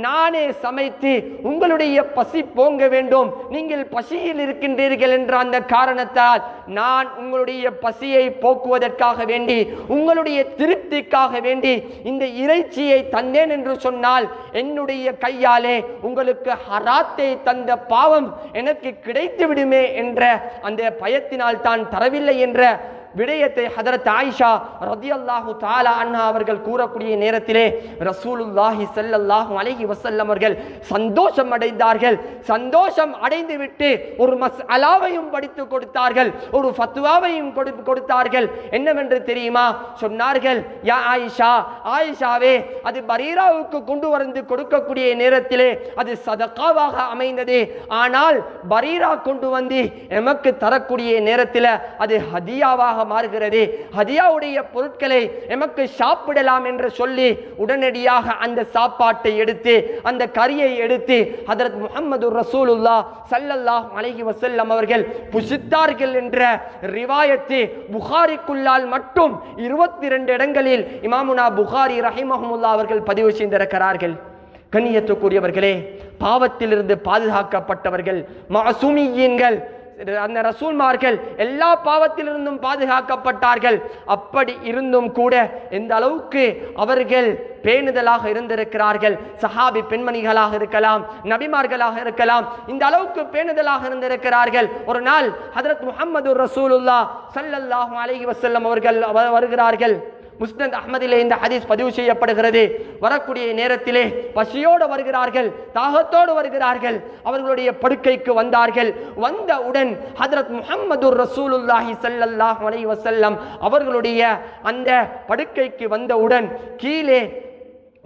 நானே சமைத்து உங்களுடைய பசி போங்க வேண்டும், நீங்கள் பசியில் இருக்கின்றீர்கள் என்ற அந்த காரணத்தால் நான் உங்களுடைய பசியை போக்குவதற்காக வேண்டி, உங்களுடைய திருப்திக்காக வேண்டி இந்த இறைச்சியை தந்தேன் என்று சொன்னால், என்னுடைய கையாலே உங்களுக்கு ஹராத்தை தந்த பாவம் எனக்கு கிடைத்து விடுமே என்ற அந்த பயத்தினால் தான் தரவில்லை என்ற விடயத்தை ஹதரத் ஆயிஷா ரலியல்லாஹு தஆலா அன்ஹா அவர்கள் கூறக்கூடிய நேரத்திலே ரசூலுல்லாஹி ஸல்லல்லாஹு அலைஹி வஸல்லம் அவர்கள் சந்தோஷம் அடைந்தார்கள். சந்தோஷம் அடைந்து விட்டு ஒரு மஸ்அலாவையும் படித்து கொடுத்தார்கள், ஒரு ஃபத்வாவையும் கொடுத்தார்கள். என்னவென்று தெரியுமா? சொன்னார்கள், யா ஆயிஷா, ஆயிஷாவே, அது பரீராவுக்கு கொண்டு வந்து கொடுக்கக்கூடிய நேரத்திலே அது சதகாவாக அமைந்தது. ஆனால் பரீரா கொண்டு வந்து எமக்கு தரக்கூடிய நேரத்தில் அது ஹதியாவாக மாறுகிறது. ஹதியாவுடைய பொருட்களை எமக்கு சாப்பிடலாம் என்று சொல்லி உடனடியாக அந்த சாப்பாட்டை எடுத்து, அந்த கறியை எடுத்து ஹதரத் முஹம்மது ரசூலுல்லாஹ் ஸல்லல்லாஹு அலைஹி வஸல்லம் அவர்கள் புசித்தார்கள் என்ற ரிவாயத்து புகாரிக்குள்ளால் மட்டும் 22 இடங்களில் இமாமுனா புகாரி ரஹிமஹுல்லாஹ் அவர்கள் பதிவு செய்திருக்கிறார்கள். கண்ணியத்துக்குரியவர்களே, பாவத்திலிருந்து பாதுகாக்கப்பட்டவர்கள் மஅசூமியீன்கள், அந்த ரசூல்மார்கள் எல்லா பாவத்திலிருந்தும் பாதுகாக்கப்பட்டார்கள். அப்படி இருந்தும் கூட எந்த அளவுக்கு அவர்கள் பேணுதலாக இருந்திருக்கிறார்கள். சஹாபி பெண்மணிகளாக இருக்கலாம், நபிமார்களாக இருக்கலாம், இந்த அளவுக்கு பேணுதலாக இருந்திருக்கிறார்கள். ஒரு நாள் ஹதரத் முஹம்மது ரசூலுல்லாஹ் ஸல்லல்லாஹு அலைஹி வஸல்லம் அவர்கள் வருகிறார்கள். முஸ்னத் அஹ்மதிலே இந்த ஹதீஸ் பதிவு செய்யப்படுகிறது. வரக்கூடிய நேரத்திலே பசியோடு வருகிறார்கள், தாகத்தோடு வருகிறார்கள். அவர்களுடைய படுக்கைக்கு வந்தார்கள். வந்தவுடன் ஹதரத் முஹம்மது ரசூலுல்லாஹி ஸல்லல்லாஹு அலைஹி வஸல்லம் அவர்களுடைய அந்த படுக்கைக்கு வந்தவுடன் கீழே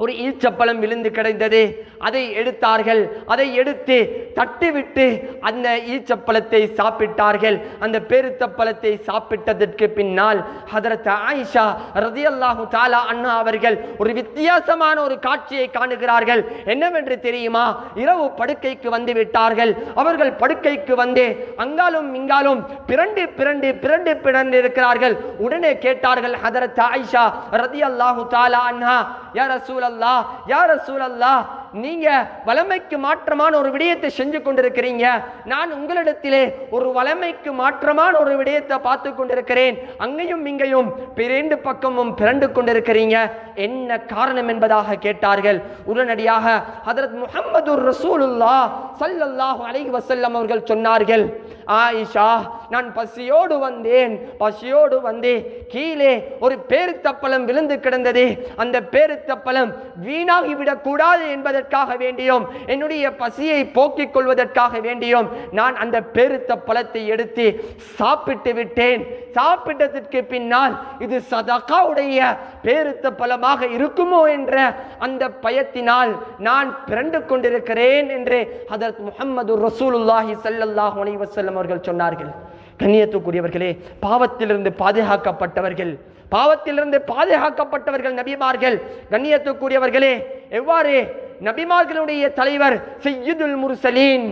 ஒரு ஈச்சப்பழம் விழுந்து கிடந்தது. அதை எடுத்தார்கள். அதை எடுத்து தட்டிவிட்டு அந்த ஈச்சப்பழத்தை சாப்பிட்டார்கள். அந்த பேரித்தப்பழத்தை சாப்பிட்டதற்கு பின்னால் ஹதரத் ஆயிஷா ரலியல்லாஹு தஆலா அன்ஹா அவர்கள் ஒரு வித்தியாசமான ஒரு காட்சியை காணுகிறார்கள். என்னவென்று தெரியுமா? இரவு படுக்கைக்கு வந்து விட்டார்கள். அவர்கள் படுக்கைக்கு வந்து அங்காலும் இங்காலும் பிறண்டு இருக்கிறார்கள். உடனே கேட்டார்கள் ஹதரத் ஆயிஷா ரலியல்லாஹு தஆலா அன்ஹா, யா ரசூல் அல்லாஹ், யா ரசூல் அல்லாஹ், நீங்க வலமைக்கு மாற்றமான ஒரு விடயத்தை செஞ்சு கொண்டிருக்கிறீங்க. நான் உங்களிடத்திலே ஒரு வலமைக்கு மாற்றமான ஒரு விடயத்தை பார்த்து கொண்டிருக்கிறேன். அங்கேயும் இங்கேயும் இரண்டு பக்கமும் பிறண்டு கொண்டிருக்கிறீங்க, என்ன காரணம் என்பதாக கேட்டார்கள். உடனடியாக ஹதரத் முஹம்மது ரசூலுல்லாஹ் ஸல்லல்லாஹு அலைஹி வஸல்லம் அவர்கள் சொன்னார்கள், ஆயிஷா, நான் பசியோடு வந்து கீழே ஒரு பேரித்தப்பழம் விழுந்து கிடந்தது. அந்த பேரித்தப்பழம் வீணாகிவிடக் கூடாது என்பதற்காக வேண்டியும், என்னுடைய பசியை போக்கிக் கொள்வதற்காக வேண்டியும் நான் அந்த பேரித்த பழத்தை எடுத்து சாப்பிட்டு விட்டேன். சாப்பிட்டதற்கு பின்னால் இது சதகாவுடைய பேரித்த பழமாக இருக்குமோ என்ற அந்த பயத்தினால் நான் பிறண்டு கொண்டிருக்கிறேன் என்று ஹதரத் முஹம்மது ரசூலுல்லாஹி ஸல்லல்லாஹு அலைஹி வஸல்லம் அவர்கள் சொன்னார்கள். கண்ணியத்துக்குரியவர்களே, பாவத்திலிருந்து பாதுகாக்கப்பட்டவர்கள் நபிமார்கள். கண்ணியத்துக்குரியவர்களே, எவ்வாறு நபிமார்களுடைய தலைவர் சய்யிதுல் முர்சலீன்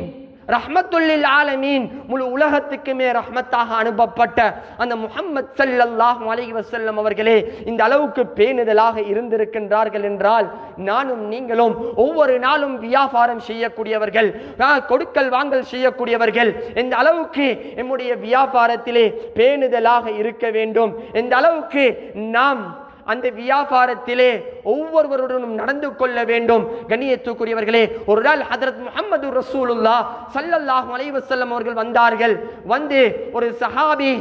ரஹ்மத்துல்லில் ஆலமீன், முழு உலகத்துக்குமே ரஹ்மத்தாக அனுப்பப்பட்ட அந்த முஹம்மது ஸல்லல்லாஹு அலைஹி வஸல்லம் அவர்களே இந்த அளவுக்கு பேணுதலாக இருந்திருக்கின்றார்கள் என்றால், நானும் நீங்களும் ஒவ்வொரு நாளும் வியாபாரம் செய்யக்கூடியவர்கள், கொடுக்கல் வாங்கல் செய்யக்கூடியவர்கள், எந்த அளவுக்கு நம்முடைய வியாபாரத்திலே பேணுதலாக இருக்க வேண்டும், எந்த அளவுக்கு நாம் அந்த வியாபாரத்திலே ஒவ்வொருவருடனும் நடந்து கொள்ள வேண்டும். கண்ணியத்துக்குரியவர்களே, ஒரு நாள் ஹதரத் முஹம்மது ரசூலுல்லாஹ் ஸல்லல்லாஹு அலைஹி வஸல்லம் அவர்கள் வந்தார்கள். வந்து ஒரு சஹாபி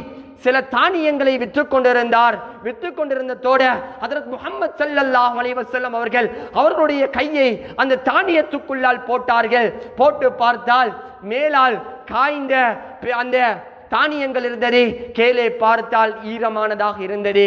சில தானியங்களை விற்றுக் கொண்டிருந்தார். விற்றுக் கொண்டிருந்ததோடு ஹஜ்ரத் முஹம்மது ஸல்லல்லாஹு அலைஹி வஸல்லம் அவர்கள் அவர்களுடைய கையை அந்த தானியத்துக்குள்ளால் போட்டார்கள். போட்டு பார்த்தால் மேலால் காய்ந்த அந்த தானியங்கள் இருந்தது, கீழே பார்த்தால் ஈரமானதாக இருந்தது.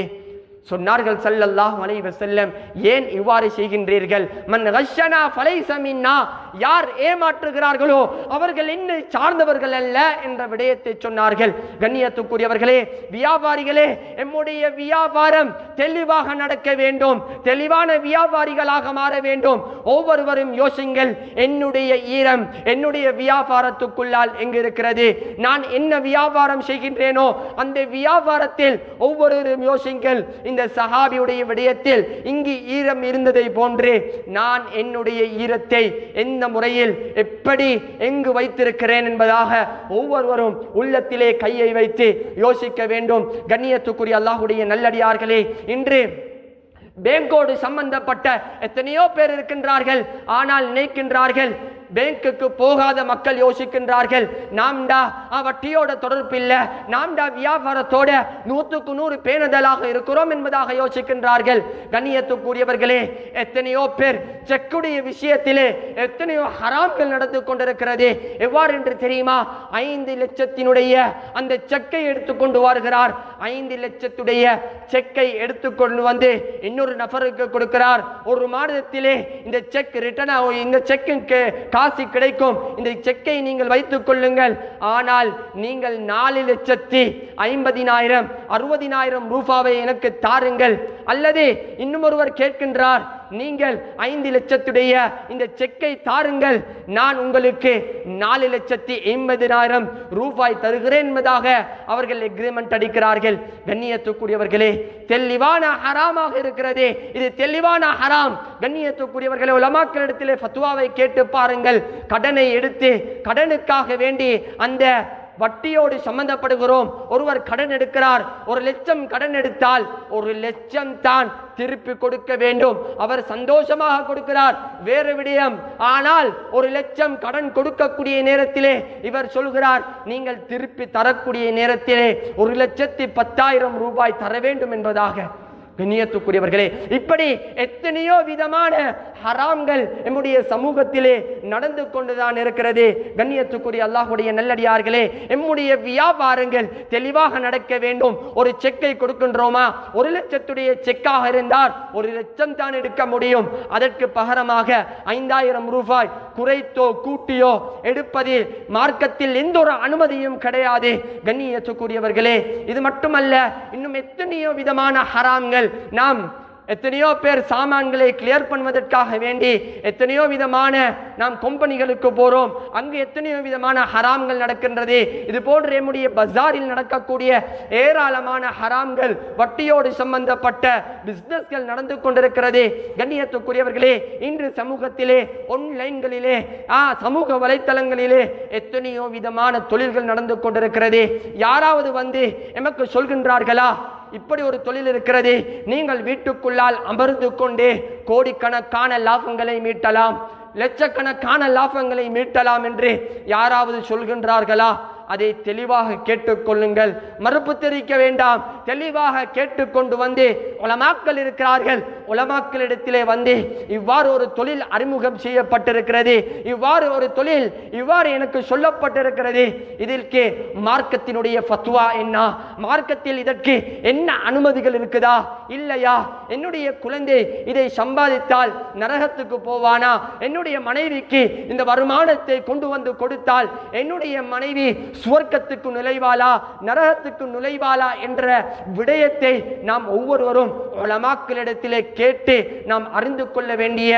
சொன்னார்கள் ஸல்லல்லாஹு அலைஹி வஸல்லம், ஏன் இவ்வாறு செய்கின்றீர்கள்? மன் கஷனா ஃபலைஸ மின்னா, யார் ஏமாற்றுகிறார்களோ அவர்கள் என்னை சார்ந்தவர்கள் அல்ல என்ற விடயத்தை சொன்னார்கள். கண்ணியத்துக்குரியவர்களே, வியாபாரிகளே, நம்முடைய வியாபாரம் தெளிவாக நடக்க வேண்டும், தெளிவான வியாபாரிகளாக மாற வேண்டும். ஒவ்வொருவரும் யோசிங்கள், என்னுடைய ஈரம் என்னுடைய வியாபாரத்துக்குள்ளால் எங்கு இருக்கிறது? நான் என்ன வியாபாரம் செய்கின்றேனோ அந்த வியாபாரத்தில் ஒவ்வொருவரும் யோசிங்கள். இந்த சஹாபியுடைய விடயத்தில் இங்கு ஈரம் இருந்ததை போன்று நான் என்னுடைய ஈரத்தை எந்த முறையில் எப்படி எங்கு வைத்திருக்கிறேன் என்பதாக ஒவ்வொருவரும் உள்ளத்திலே கையை வைத்து யோசிக்க வேண்டும். கண்ணியத்துக்குரிய அல்லாஹ்வுடைய நல்லடியார்களே, இன்று பேங்கோடு சம்பந்தப்பட்ட எத்தனையோ பேர் இருக்கின்றார்கள். ஆனால் நினைக்கின்றார்கள், பேங்குக்கு போகாத மக்கள் யோசிக்கின்றார்கள், நாம்டா வட்டியோட தொடர்பு இல்லை, நாம்டா வியாபாரத்தோட 100க்கு 100 பேணுதலாக இருக்கிறோம் என்பதாக யோசிக்கின்றார்கள். கண்ணியத்துக்குரியவர்களே, எத்தனையோ பேர் செக்குடைய விஷயத்திலே எத்தனையோ ஹராம்கள் நடந்து கொண்டிருக்கிறது. எவ்வாறு என்று தெரியுமா? 5 லட்சத்தினுடைய அந்த செக்கை எடுத்துக்கொண்டு வருகிறார். 5 லட்சத்துடைய செக்கை எடுத்துக்கொண்டு வந்து இன்னொரு நபருக்கு கொடுக்கிறார். ஒரு மாதத்திலே இந்த செக் ரிட்டர்ன் ஆகும், இந்த செக்குக்கு காசு கிடைக்கும், இந்த செக்கை நீங்கள் வைத்துக் கொள்ளுங்கள். ஆனால் நீங்கள் 4,50,000 60,000 ரூபாவை எனக்கு தாருங்கள். அல்லது இன்னும் ஒருவர் கேட்கின்றார், நீங்கள் 5 லட்சத்துடைய இந்த செக்கை தாருங்கள், நான் உங்களுக்கு 4,80,000 ரூபாய் தருகிறேன் என்பதாக அவர்கள் எக்ரிமெண்ட் அடிக்கிறார்கள். கண்ணியத்துக்குரியவர்களே, தெளிவான ஹராமாக இருக்கிறது. இது தெளிவான ஹராம். கண்ணியத்துக்குரியவர்களே, உலமாக்களிடத்திலே ஃபத்வாவை கேட்டு பாருங்கள். கடனை எடுத்து கடனுக்காக வேண்டி அந்த வட்டியோடு சம்பந்தப்படுகிறோம். ஒருவர் கடன் எடுக்கிறார், 1 லட்சம் கடன் எடுத்தால் 1 லட்சம் தான் திருப்பி கொடுக்க வேண்டும். அவர் சந்தோஷமாக கொடுக்கிறார், வேறு விடயம். ஆனால் 1 லட்சம் கடன் கொடுக்கக்கூடிய நேரத்திலே இவர் சொல்கிறார், நீங்கள் திருப்பி தரக்கூடிய நேரத்திலே 1,10,000 ரூபாய் தர வேண்டும் என்பதாக. கண்ணியத்துக்குரியவர்களே, இப்படி எத்தனையோ விதமான ஹராம்கள் நம்முடைய சமூகத்திலே நடந்து கொண்டுதான் இருக்கிறது. கண்ணியத்துக்குரிய அல்லாஹ்வுடைய நல்லடியார்களே, நம்முடைய வியாபாரங்கள் தெளிவாக நடக்க வேண்டும். ஒரு செக்கை கொடுக்கின்றோமா, 1 லட்சத்துடைய செக்காக இருந்தால் 1 லட்சம் தான் எடுக்க முடியும். அதற்கு பகரமாக 5,000 ரூபாய் குறைத்தோ கூட்டியோ எடுப்பதில் மார்க்கத்தில் எந்த ஒரு அனுமதியும் கிடையாது. கண்ணியத்துக்குரியவர்களே, இது மட்டுமல்ல, இன்னும் எத்தனையோ விதமான ஹராம்கள். நாம் எத்தனையோ பேர் சாமான்களை கிளியர் பண்ணுவதற்காக வேண்டி எத்தனையோ விதமான நாம் கம்பெனிகளுக்கு போறோம், அங்கு எத்தனையோ விதமான ஹராம்கள் நடக்கின்றது. இது போன்ற நம்முடைய பஜாரில் நடக்கக்கூடிய ஏராளமான ஹராம்கள், வட்டியோடு சம்பந்தப்பட்ட பிசினஸ்கள் நடந்து கொண்டிருக்கிறது. கண்ணியத்துக்குரியவர்களே, இன்று சமூகத்திலே ஆன்லைன்களிலே சமூக வலைத்தளங்களிலே எத்தனையோ விதமான தொழில்கள் நடந்து கொண்டிருக்கிறது. யாராவது வந்து எமக்கு சொல்கின்றார்களா, இப்படி ஒரு தொழில் இருக்கிறது, நீங்கள் வீட்டுக்குள்ளால் அமர்ந்து கொண்டே கோடிக்கணக்கான லாபங்களை மீட்டலாம், லட்சக்கணக்கான லாபங்களை மீட்டலாம் என்று யாராவது சொல்கின்றார்களா? அதை தெளிவாக கேட்டுக்கொள்ளுங்கள், மறுப்பு தெரிவிக்க வேண்டாம். தெளிவாக கேட்டுக்கொண்டு வந்து உலமாக்கள் இருக்கிறார்கள், உலமாக்களிடத்திலே வந்து இவ்வாறு ஒரு தொழில் அறிமுகம் செய்யப்பட்டிருக்கிறது, இவ்வாறு ஒரு தொழில் இவ்வாறு எனக்கு சொல்லப்பட்டிருக்கிறது, இதற்கு மார்க்கத்தினுடைய ஃபத்வா என்ன, மார்க்கத்தில் இதற்கு என்ன அனுமதிகள் இருக்குதா இல்லையா, என்னுடைய குழந்தை இதை சம்பாதித்தால் நரகத்துக்கு போவானா, என்னுடைய மனைவிக்கு இந்த வருமானத்தை கொண்டு வந்து கொடுத்தால் என்னுடைய மனைவி சுவர்க்கத்துக்கு நுழைவாளா நரகத்துக்கு நுழைவாளா என்ற விடயத்தை நாம் ஒவ்வொருவரும் உலமாக்களிடத்திலே கேட்டு நாம் அறிந்து கொள்ள வேண்டிய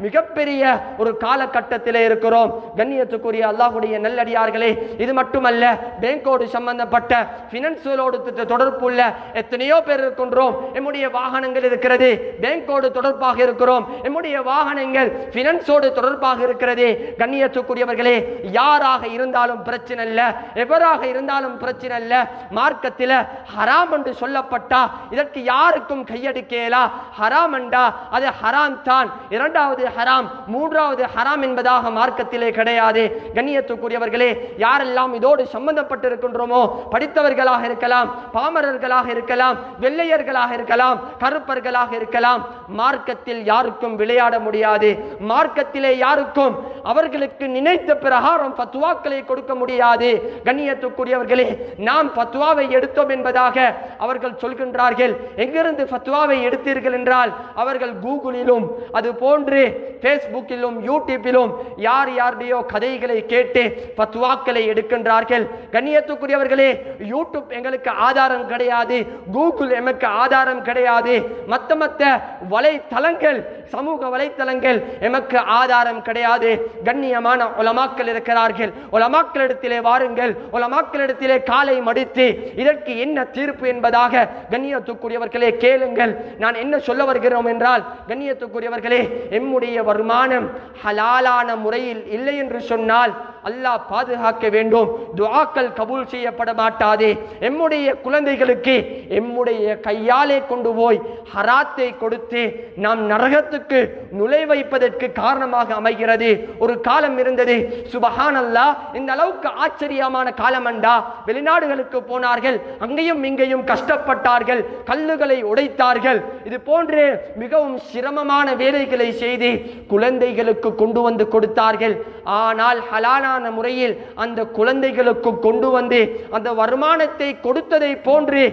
மிகப்பெரிய ஒரு காலகட்டத்திலே இருக்கிறோம். கண்ணியத்துக்குரிய அல்லாஹ்வுடைய நல்லடியார்களே, இது மட்டுமல்ல, பேங்கோடு சம்பந்தப்பட்ட பினான்சியலோடு தொடர்புள்ள எத்தனையோ பேர் இருக்கின்றோம். நம்முடைய வாகனங்கள் இருக்கிறது, பேங்கோடு தொடர்பாக இருக்கிறோம், நம்முடைய வாகனங்கள் பினான்ஸோடு தொடர்பாக இருக்கிறது. கண்ணியத்துக்குரியவர்களே, யாராக இருந்தாலும் பிரச்சனை இல்லை, எவராக இருந்தாலும் பிரச்சனை இல்ல. மார்க்கத்தில் ஹராம் என்று சொல்லப்பட்டா இதற்கு யாருக்கும் கையடிக்கலா. ஹராம் என்றா அது ஹராம் தான், இரண்டாவது ஹராம் மூன்றாவது ஹராம் என்பதாக மார்க்கத்திலே கிடையாது. கண்ணியத்துக்குரியவர்களே, யாரெல்லாம் இதோடு சம்பந்தப்பட்டிருக்கின்றோமோ, படித்தவர்களாக இருக்கலாம், பாமரர்களாக இருக்கலாம், வெள்ளையர்களாக இருக்கலாம், கருப்பர்களாக இருக்கலாம், மார்க்கத்தில் யாருக்கும் விளையாட முடியாது. மார்க்கத்திலே யாருக்கும் அவர்களுக்கு நினைத்த பிரகாரம் ஃபத்வாக்களை கொடுக்க முடியாது. கண்ணியத்துக்குரியவர்களே, நாம் ஃபத்வாவை எடுத்தோம் என்பதாக அவர்கள் சொல்கின்றார்கள். எங்கிருந்து ஃபத்வாவை எடுத்தீர்கள் என்றால் அவர்கள் கூகுளிலும் அது போன்று பேஸ்புக்கிலும் யூடியூப்பிலும் யார் யாருடையோ கதைகளை கேட்டு ஃபத்வாக்களை எடுக்கின்றார்கள். கண்ணியத்துக்குரியவர்களே, யூடியூப் எங்களுக்கு ஆதாரம் கிடையாது, கூகுள் எமக்கு ஆதாரம் கிடையாது, மற்ற வலைத்தளங்கள் சமூக வலைத்தளங்கள் எமக்கு ஆதாரம் கிடையாது. கண்ணியமான உலமாக்கள் இருக்கிறார்கள், உலமாக்களிடத்திலே வாருங்கள், உலமாக்களிடத்திலே காலை மடித்து இதற்கு என்ன தீர்ப்பு என்பதாக கண்ணியத்துக்குரியவர்களே கேளுங்கள். நான் என்ன சொல்ல வருகிறோம் என்றால், கண்ணியத்துக்குரியவர்களே, எம்முடைய வருமானம் ஹலாலான முறையில் இல்லை என்று சொன்னால் அல்லாஹ் பாதுகாக்க வேண்டும். துஆக்கள் கபூல் செய்யப்பட மாட்டாது. எம்முடைய குழந்தைகளுக்கு எம்முடைய கையாலே கொண்டு போய் ஹராத்தை கொடுத்து நாம் நரகத்துக்கு நுழை வைப்பதற்கு காரணமாக அமைகிறது. ஒரு காலம் இருந்தது, சுபஹானல்லாஹ், இந்த அளவுக்கு ஆச்சரியமான காலமண்டா. வெளிநாடுகளுக்கு போனார்கள், அங்கேயும் இங்கேயும் கஷ்டப்பட்டார்கள், கல்லுகளை உடைத்தார்கள், இது போன்று மிகவும் சிரமமான வேலைகளை செய்து குழந்தைகளுக்கு கொண்டு வந்து கொடுத்தார்கள். ஆனால் ஹலாலான முறையில் அந்த குழந்தைகளுக்கு கொண்டு வந்து அந்த வருமானத்தை கொடுத்ததை போன்று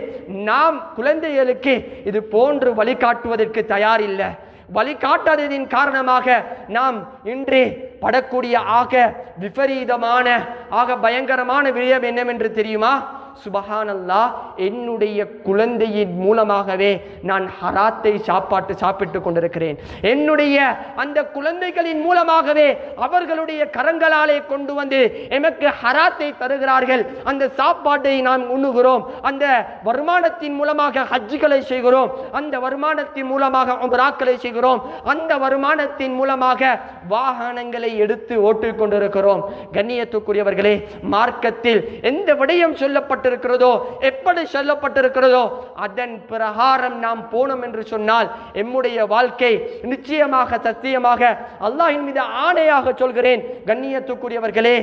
நாம் குழந்தைகளுக்கு இது போன்று வழிகாட்டுவதற்கு தயாரில்லை. வழிகாட்டாததின் காரணமாக நாம் இன்று படக்கூடிய ஆக விபரீதமான ஆக பயங்கரமான விடயம் என்னவென்று தெரியுமா? சுபஹானல்லாஹ், என்னுடைய குழந்தையின் மூலமாகவே நான் ஹராத்தை சாப்பிட்டு கொண்டிருக்கிறேன். என்னுடைய அந்த குழந்தைகளின் மூலமாகவே அவர்களுடைய கரங்களாலே கொண்டு வந்து எமக்கு ஹராத்தை தருகிறார்கள். அந்த சாப்பாட்டை நாம் உண்ணுகிறோம், அந்த வருமானத்தின் மூலமாக ஹஜ்ஜுகளை செய்கிறோம், அந்த வருமானத்தின் மூலமாக உம்ராக்களை செய்கிறோம், அந்த வருமானத்தின் மூலமாக வாகனங்களை எடுத்து ஓட்டிக் கொண்டிருக்கிறோம். கண்ணியத்துக்குரியவர்களே, மார்க்கத்தில் எந்த விடயம் சொல்லப்பட்டிருக்கிறதோ, எப்படி சொல்லப்பட்டிருக்கிறதோ அதன் பிரகாரம் நாம் போனோம் என்று சொன்னால் எம்முடைய வாழ்க்கை நிச்சயமாக சத்தியமாக அல்லாஹ்வின் மீது ஆணையாக சொல்கிறேன், கண்ணியத்துக்குரியவர்களே,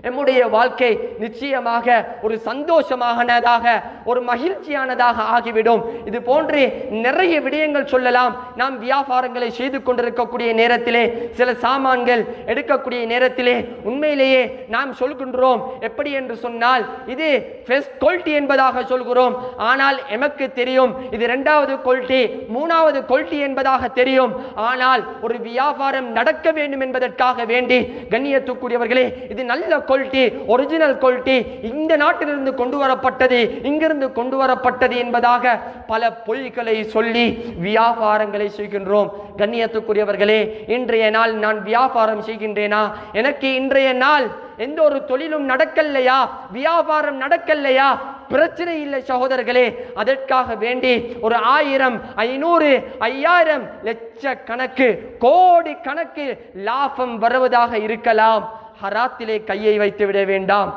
நம்முடைய வாழ்க்கை நிச்சயமாக ஒரு சந்தோஷமானதாக ஒரு மகிழ்ச்சியானதாக ஆகிவிடும். இது போன்று நிறைய விடயங்கள் சொல்லலாம். நாம் வியாபாரங்களை செய்து கொண்டிருக்கக்கூடிய நேரத்திலே, சில சாமான்கள் எடுக்கக்கூடிய நேரத்திலே உண்மையிலேயே நாம் சொல்கின்றோம், எப்படி என்று சொன்னால் இது ஃபர்ஸ்ட் குவாலிட்டி என்பதாக சொல்கிறோம். ஆனால் எமக்கு தெரியும் இது இரண்டாவது குவாலிட்டி, மூணாவது குவாலிட்டி என்பதாக தெரியும். ஆனால் ஒரு வியாபாரம் நடக்க வேண்டும் என்பதற்காக வேண்டி கண்ணியத்துக்குரியவர்களே, இது நல்ல குவாலிட்டி, ஒரிஜினல் குவாலிட்டி, இந்த நாட்டிலிருந்து கொண்டு வரப்பட்டது, இங்கிருந்து கொண்டு வரப்பட்டது என்பதாக பல பொய்களை சொல்லி வியாபாரங்களை செய்கின்றோம். கண்ணியத்துக்குரியவர்களே, இன்றைய நாள் நான் வியாபாரம் செய்கின்றேனா? எனக்கு இன்றைய நாள் எந்த ஒரு தொழிலும் நடக்கலையா, வியாபாரம் நடக்கலையா? பிரச்சனை இல்லை சகோதரர்களே. அதற்காக வேண்டி ஒரு 1000, 500, 5000, லட்சக்கணக்கு, கோடி கணக்கு லாபம் வருவதாக இருக்கலாம். ஹராத்திலே கையை வைத்து விட வேண்டாம்.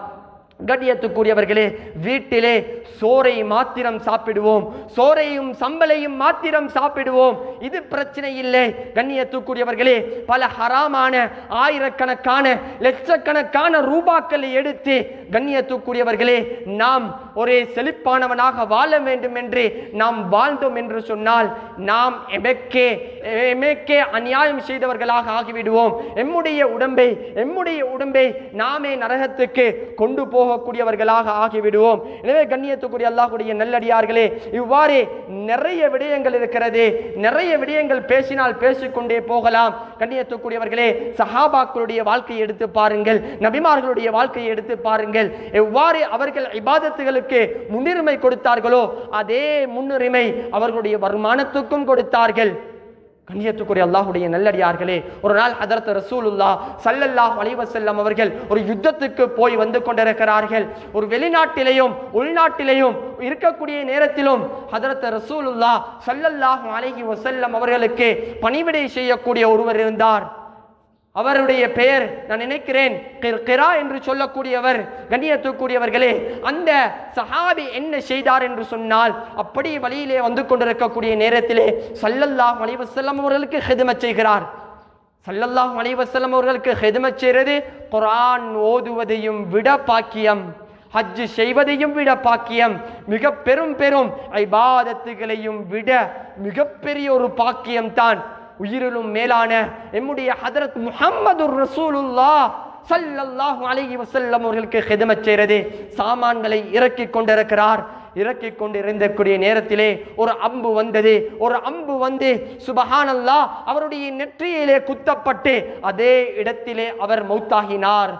கண்ணியத்துக்குரியவர்களே, வீட்டிலே சோறை மாத்திரம் சாப்பிடுவோம், சோறையும் சம்பளையும் மாத்திரம் சாப்பிடுவோம், இது பிரச்சனை இல்லை. கண்ணியத்துக்குரியவர்களே, பல ஹராமான ஆயிரக்கணக்கான லட்சக்கணக்கான ரூபாக்களை எடுத்து கண்ணியத்துக்குரியவர்களே நாம் ஒரே செழிப்பானவனாக வாழ வேண்டும் என்று நாம் வாழ்ந்தோம் என்று சொன்னால் நாம் எமக்கே அநியாயம் செய்தவர்களாக ஆகிவிடுவோம். எம்முடைய உடம்பை நாமே நரகத்துக்கு கொண்டு போகக்கூடியவர்களாக ஆகிவிடுவோம். எனவே கண்ணியத்துக்குரிய அல்லாஹ்வுடைய நல்லடியார்களே, இவ்வாறு நிறைய விடயங்கள் இருக்கிறது. நிறைய விடயங்கள் பேசினால் பேசிக்கொண்டே போகலாம். கண்ணியத்துக்குரியவர்களே, சஹாபாக்களுடைய வாழ்க்கையை எடுத்து பாருங்கள், நபிமார்களுடைய வாழ்க்கையை எடுத்து பாருங்கள். எவ்வாறு அவர்கள் இபாதத்துகளுக்கு முன்னுரிமை கொடுத்தார்களோ அதே முன்னுரிமை அவர்களுடைய வருமானத்துக்கும் கொடுத்தார்கள். கண்ணியத்துக்குரிய அல்லாஹ்வுடைய நல்லடியார்களே, ஒரு நாள் ஹதரத் ரசூலுல்லாஹ் ஸல்லல்லாஹு அலைஹி வஸல்லம் அவர்கள் ஒரு யுத்தத்துக்கு போய் வந்து கொண்டிருக்கிறார்கள். ஒரு வெளிநாட்டிலேயும் உள்நாட்டிலேயும் இருக்கக்கூடிய நேரத்திலும் ஹதரத் ரசூலுல்லாஹ் ஸல்லல்லாஹு அலைஹி வஸல்லம் அவர்களுக்கு பணிவிடை செய்யக்கூடிய ஒருவர் இருந்தார். அவருடைய பெயர் நான் நினைக்கிறேன் கிர்கிரா என்று சொல்லக்கூடியவர். கண்ணியத்துக்குரியவர்களே, அந்த சஹாபி என்ன செய்தார் என்று சொன்னால், அப்படி வழியிலே வந்து கொண்டிருக்கக்கூடிய நேரத்திலே ஸல்லல்லாஹு அலைஹி வஸல்லம் அவர்களுக்கு ஹிதமத் செய்கிறார். ஸல்லல்லாஹு அலைஹி வஸல்லம் அவர்களுக்கு ஹிதமத் செய்வது குர்ஆன் ஓதுவதையும் விட பாக்கியம், ஹஜ் செய்வதையும் விட பாக்கியம், மிக பெரும் பெரும் இபாதத்துகளையும் விட மிகப்பெரிய ஒரு பாக்கியம் தான் உயிரிலும் மேலான எம்முடைய ஹதரத் முஹம்மதுர் ரசூலுல்லாஹ் ஸல்லல்லாஹு அலைஹி வஸல்லம் அவர்களுக்கு ஹிதமத் செய்கிறது. சாமான்களை இறக்கி கொண்டிருக்கிறார். இறக்கி கொண்டிருந்தக்கூடிய நேரத்திலே ஒரு அம்பு வந்தது. ஒரு அம்பு வந்து சுபஹானல்லாஹ் அவருடைய நெற்றியிலே குத்தப்பட்டு அதே இடத்திலே அவர் மௌத்தாகினார்.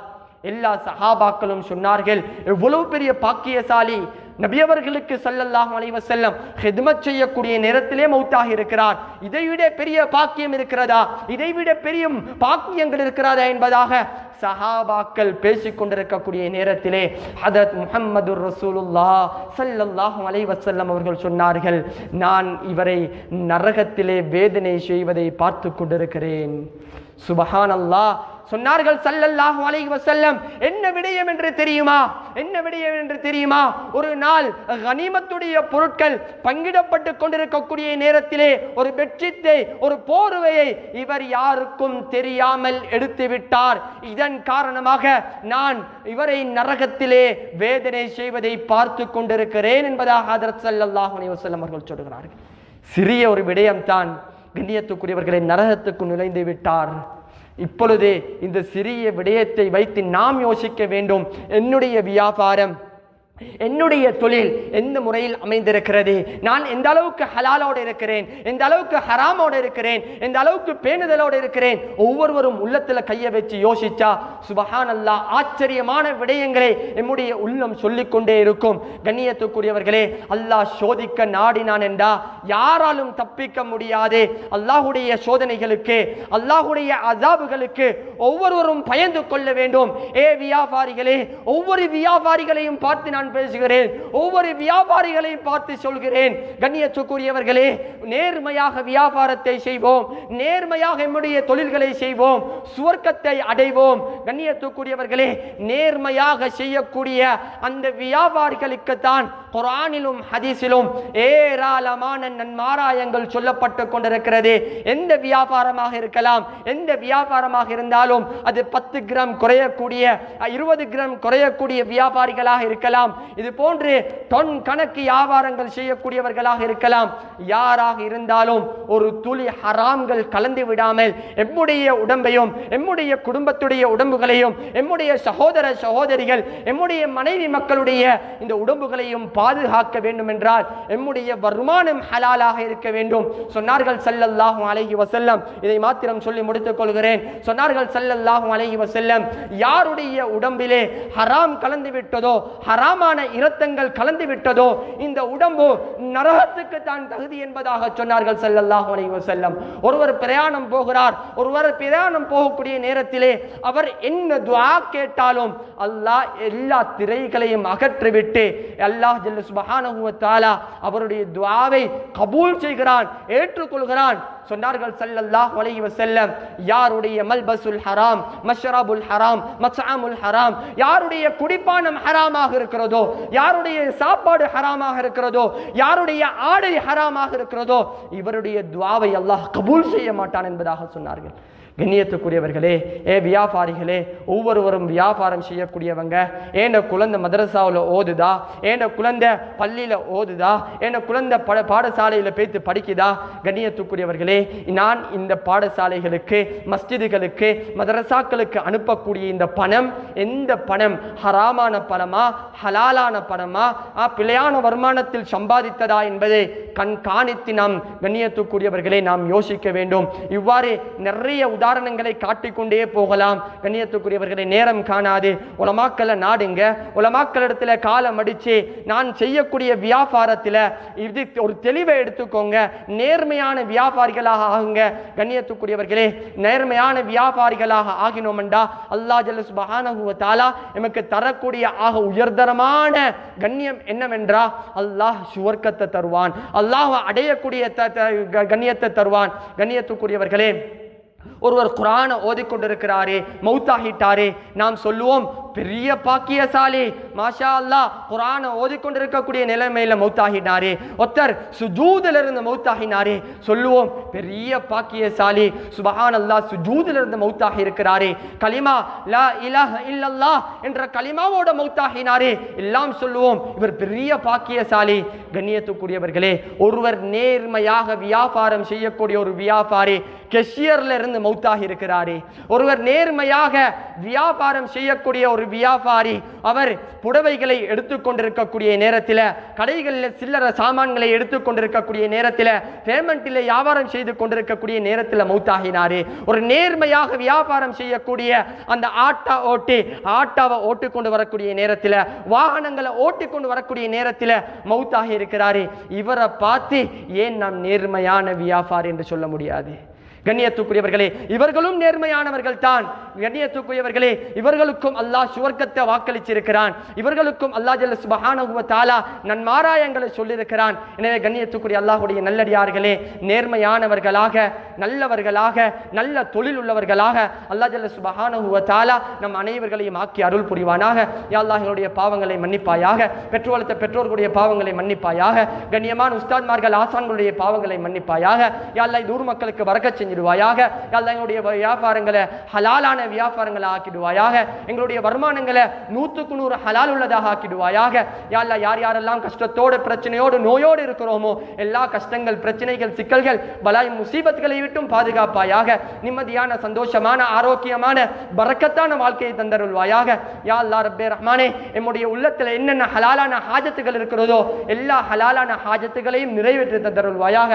எல்லா சஹாபாக்களும் சொன்னார்கள், எவ்வளவு பெரிய பாக்கியசாலி, நபியவர்களுக்கு ஸல்லல்லாஹு அலைஹி வஸல்லம் ஹிதமத் செய்யக்கூடிய நேரத்திலே மௌத்தாகி இருக்கிறார். இதைவிட பெரிய பாக்கியம் இருக்கிறதா, இதைவிட பெரிய பாக்கியங்கள் இருக்கிறதா என்பதாக சஹாபாக்கள் பேசிக் கொண்டிருக்கக்கூடிய நேரத்திலே ஹதரத் முஹம்மதுர் ரசூலுல்லாஹ் ஸல்லல்லாஹு அலைஹி வஸல்லம் அவர்கள் சொன்னார்கள், நான் இவரை நரகத்திலே வேதனை செய்வதை பார்த்து கொண்டிருக்கிறேன். சுபஹானல்லாஹ். சொன்னார்கள் ஸல்லல்லாஹு அலைஹி வஸல்லம், என்ன விடயம் என்று தெரியுமா, என்ன விடயம் என்று தெரியுமா? ஒரு நாள் கனிமத்துடைய பொருட்கள் பங்கிடப்பட்டு கொண்டிருக்கக்கூடிய நேரத்திலே ஒரு பெட்ஷீட்டை, ஒரு போர்வையை இவர் யாருக்கும் தெரியாமல் எடுத்து விட்டார். இதன் காரணமாக நான் இவரை நரகத்திலே வேதனை செய்வதை பார்த்து கொண்டிருக்கிறேன் என்பதாக ஹதரத் ஸல்லல்லாஹு அலைஹி வஸல்லம் அவர்கள் சொல்கிறார்கள். சிறிய ஒரு விடயம்தான், கண்ணியத்துக்குரியவர்களை நரகத்துக்கு நுழைந்து விட்டார். இப்பொழுது இந்த சிறிய விடயத்தை வைத்து நாம் யோசிக்க வேண்டும், என்னுடைய வியாபாரம், என்னுடைய தொழில் எந்த முறையில் அமைந்திருக்கிறது, நான் எந்த அளவுக்கு ஹலாலோடு இருக்கிறேன், எந்த அளவுக்கு ஹராமோடு இருக்கிறேன், எந்த அளவுக்கு பேணுதலோடு இருக்கிறேன். ஒவ்வொருவரும் உள்ளத்துல கையை வச்சு யோசிச்சா சுபஹானல்லாஹ் ஆச்சரியமான விடயங்களை நம்முடைய உள்ளம் சொல்லிக்கொண்டே இருக்கும். கண்ணியத்துக்குரியவர்களே, அல்லாஹ் சோதிக்க நாடினான் என்றா யாராலும் தப்பிக்க முடியாது. அல்லாஹுடைய சோதனைகளுக்கு, அல்லாஹுடைய அஸாபுகளுக்கு ஒவ்வொருவரும் பயந்து கொள்ள வேண்டும். ஏ வியாபாரிகளே, ஒவ்வொரு வியாபாரிகளையும் பார்த்து நான் பேசுகிறேன், ஒவ்வொரு வியாபாரிகளையும் பார்த்து சொல்கிறேன், கண்ணியத்துக்குரியவர்களே, நேர்மையாக வியாபாரத்தை செய்வோம், நேர்மையாக நம்முடைய தொழில்களை செய்வோம், சுவர்க்கத்தை அடைவோம். கண்ணியத்துக்குரியவர்களே, நேர்மையாக செய்யக்கூடிய அந்த வியாபாரிகளுக்கு தான் குர்ஆனிலும் ஹதீஸிலும் ஏராளமான நன்மாராயங்கள் சொல்லப்பட்டு கொண்டிருக்கிறது. எந்த வியாபாரமாக இருக்கலாம், எந்த வியாபாரமாக இருந்தாலும் அது 10 கிராம் குறையக்கூடிய, 20 கிராம் குறையக்கூடிய வியாபாரிகளாக இருக்கலாம், இது போன்று தொன் கணக்கு வியாபாரங்கள் செய்யக்கூடியவர்களாக இருக்கலாம். யாராக இருந்தாலும் ஒரு துளி ஹராம்கள் கலந்து விடாமல் எம்முடைய உடம்பையும், எம்முடைய குடும்பத்துடைய உடம்புகளையும், எம்முடைய சகோதர சகோதரிகள், எம்முடைய மனைவி மக்களுடைய இந்த உடம்புகளையும் பாதுகாக்க வேண்டும் என்றால் எம்முடைய வருமானம் ஹலாலாக இருக்க வேண்டும். சொன்னார்கள் ஸல்லல்லாஹு அலைஹி வஸல்லம், இதை மாத்திரம் சொல்லி முடித்துக் கொள்கிறேன். சொன்னார்கள் ஸல்லல்லாஹு அலைஹி வஸல்லம், யாருடைய உடம்பிலே ஹராம் கலந்து விட்டதோ, ஹராமான இரத்தங்கள் கலந்து விட்டதோ, இந்த உடம்பு நரகத்துக்கு தான் தகுதி என்பதாக சொன்னார்கள் ஸல்லல்லாஹு அலைஹி வஸல்லம். ஒருவர் பிரயாணம் போகிறார், ஒருவர் பிரயாணம் போகக்கூடிய நேரத்திலே அவர் என்ன துஆ கேட்டாலும் அல்லாஹ் எல்லா திரைகளையும் அகற்றிவிட்டு அல்லாஹ் ஜல்ல சுப்ஹானஹு வ தஆலா அவருடைய துஆவை கபூல் செய்கிறான், ஏற்றுக்கொள்கிறான். சொன்னார்கள் ஸல்லல்லாஹு அலைஹி வஸல்லம், யாருடைய மல்பசுல் ஹராம், மஷ்ரபுல் ஹராம், மத்அமுல் ஹராம், யாருடைய குடிப்பானம் ஹராமாக இருக்கிறதோ, யாருடைய சாப்பாடு ஹராமாக இருக்கிறதோ, யாருடைய ஆடை ஹராமாக இருக்கிறதோ, இவருடைய துஆவை அல்லாஹ் கபூல் செய்ய மாட்டான் என்பதாக சொன்னார்கள். கண்ணியத்துக்குரியவர்களே, ஏ வியாபாரிகளே, ஒவ்வொருவரும் வியாபாரம் செய்யக்கூடியவங்க. ஏண்ட குழந்தை மதரசாவில் ஓதுதா, ஏண்ட குழந்தை பள்ளியில் ஓதுதா, ஏண்ட குழந்தை பாடசாலையில் போய்த்து படிக்குதா? கண்ணியத்துக்குரியவர்களே, நான் இந்த பாடசாலைகளுக்கு, மஸ்ஜிதுகளுக்கு, மதரசாக்களுக்கு அனுப்பக்கூடிய இந்த பணம், எந்த பணம் ஹராமான பணமா, ஹலாலான பணமா, பிழையான வருமானத்தில் சம்பாதித்ததா என்பதை கண்காணித்து நாம் கண்ணியத்துக்குரியவர்களை நாம் யோசிக்க வேண்டும். இவ்வாறு நிறைய உதாரணங்களை காட்டிக்கொண்டே போகலாம். கண்ணியத்துக்குரியவர்களை, நேரம் காணாது. உலமாக்களை நாடுங்க, உலமாக்களிடத்துல காலம் அடிச்சு நான் செய்யக்கூடிய வியாபாரத்தில் இது ஒரு தெளிவை எடுத்துக்கோங்க, நேர்மையான வியாபாரிகளாக ஆகுங்க. கண்ணியத்துக்குரியவர்களே, நேர்மையான வியாபாரிகளாக ஆகினோம்டா அல்லாஹ் ஜல்ல சுப்ஹானஹு வ தஆலா நமக்கு தரக்கூடிய ஆக உயர்தரமான கண்ணியம் என்னவென்றா அல்லாஹ் சுவர்க்கத்தை தருவான், அல்லாஹ் அடையக்கூடிய கண்ணியத்தை தருவான். கண்ணியத்துக்குரியவர்களே, ஒருவர் குர்ஆனை ஓதிக்கொண்டிருக்கிறாரே, மௌத்தாகிட்டாரே, நாம் சொல்லுவோம் பெரிய பாக்கியசாலி, மாஷா அல்லாஹ் குர்ஆனை ஓதிக்கொண்டிருக்கக்கூடிய நிலைமையில மௌத்தாகினாரே. ஒருத்தர் சுஜூதில் இருந்து மௌத்தாகினாரே, சொல்லுவோம் பெரிய பாக்கியசாலி, சுப்ஹானல்லாஹ் சுஜூதில் இருந்து மௌத்தாகி இருக்கிறாரே. கலிமா லா இலாஹ இல்லல்லாஹ் என்ற கலிமாவோட மௌத்தாகினாரே, எல்லாம் சொல்லுவோம் இவர் பெரிய பாக்கியசாலி. கண்ணியத்துக்குரியவர்களே, ஒருவர் நேர்மையாக வியாபாரம் செய்யக்கூடிய ஒரு வியாபாரி கெஷியர்ல இருந்து மௌத்தாகி இருக்கிறாரே. ஒருவர் நேர்மையாக வியாபாரம் செய்யக்கூடிய ஒரு வியாபாரி, அவர் புடவைகளை எடுத்துக்கொண்டிருக்கக்கூடிய நேரத்தில், கடைகளில் சில்லற சாமான்களை எடுத்துக்கொண்டிருக்கக்கூடிய நேரத்தில், பேமெண்ட்டில் வியாபாரம் செய்து கொண்டிருக்கக்கூடிய நேரத்தில் மௌத்தாகினாரே. ஒரு நேர்மையாக வியாபாரம் செய்யக்கூடிய அந்த ஆட்டாவை ஓட்டிக்கொண்டு வரக்கூடிய நேரத்தில், வாகனங்களை ஓட்டிக்கொண்டு வரக்கூடிய நேரத்தில் மௌத்தாகி இருக்கிறாரே. இவரை பார்த்து ஏன் நாம் நேர்மையான வியாபாரி என்று சொல்ல முடியாது? கண்ணியத்துக்குரியவர்களே, இவர்களும் நேர்மையானவர்கள் தான். கண்ணியத்துக்குரியவர்களே, இவர்களுக்கும் அல்லாஹ் சுவர்க்கத்தை வாக்களிச்சிருக்கிறான். இவர்களுக்கும் அல்லாஹ் ஜல்ல சுப்ஹானஹு வ தஆலா நன்மாராயங்களை சொல்லியிருக்கிறான். எனவே கண்ணியத்துக்குரிய அல்லாஹ்வுடைய நல்லடியார்களே, நேர்மையானவர்களாக, நல்லவர்களாக, நல்ல தொழில் உள்ளவர்களாக அல்லாஹ் ஜல்ல சுப்ஹானஹு வ தஆலா நம் அனைவர்களையும் ஆக்கி அருள் புரிவானாக. யா அல்லாஹ் எங்களுடைய பாவங்களை மன்னிப்பாயாக, பெற்றோர்த்த பெற்றோர்களுடைய பாவங்களை மன்னிப்பாயாக, கண்ணியமான உஸ்தாத்மார்கள் ஆசான்களுடைய பாவங்களை மன்னிப்பாயாக. யா அல்லாஹ் இந்த ஊர் மக்களுக்கு பரக்கத் செஞ்சிடுவாயாக. யா அல்லாஹ் எங்களுடைய வியாபாரங்களை ஹலாலான வியாபாரங்களை ஆக்கிடுவாயாக. எங்களுடைய வருமானங்களை 100க்கு 100 ஹலால் உள்ளதாக ஆக்கிடுவாயாக. யா அல்லாஹ் யார் யாரெல்லாம் கஷ்டத்தோடு, பிரச்சனையோடு, நோயோடு இருக்கிறோமோ எல்லா கஷ்டங்கள், பிரச்சனைகள், சிக்கல்கள், பலாய் முசீபத்துகளை விட்டும் பாதுகாப்பாயாக. நிம்மதியான, சந்தோஷமான, ஆரோக்கியமான, பரக்கத்தான வாழ்க்கையை தந்தருள்வாயாக. யா அல்லாஹ் ரப்பே ரஹ்மானே, நம்முடைய உள்ளத்தில் என்னென்ன ஹலாலான ஹாஜத்துகள் இருக்கிறதோ எல்லா ஹலாலான ஹாஜத்துகளையும் நிறைவேற்றி தந்தருள்வாயாக.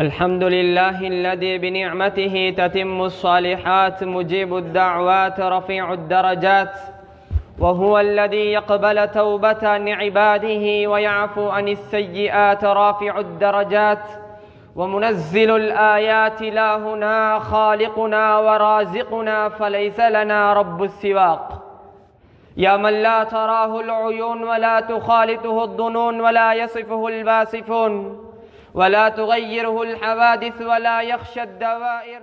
الحمد لله الذي بنعمته تتم الصالحات، مجيب الدعوات، رفيع الدرجات، وهو الذي يقبل توبة عن عباده ويعفو عن السيئات، رافع الدرجات ومنزل الآيات، إلهنا خالقنا ورازقنا فليس لنا رب السواق. يا من لا تراه العيون ولا تخالطه الظنون ولا يصفه الباصفون ولا تغيره الحوادث ولا يخشى الدوائر.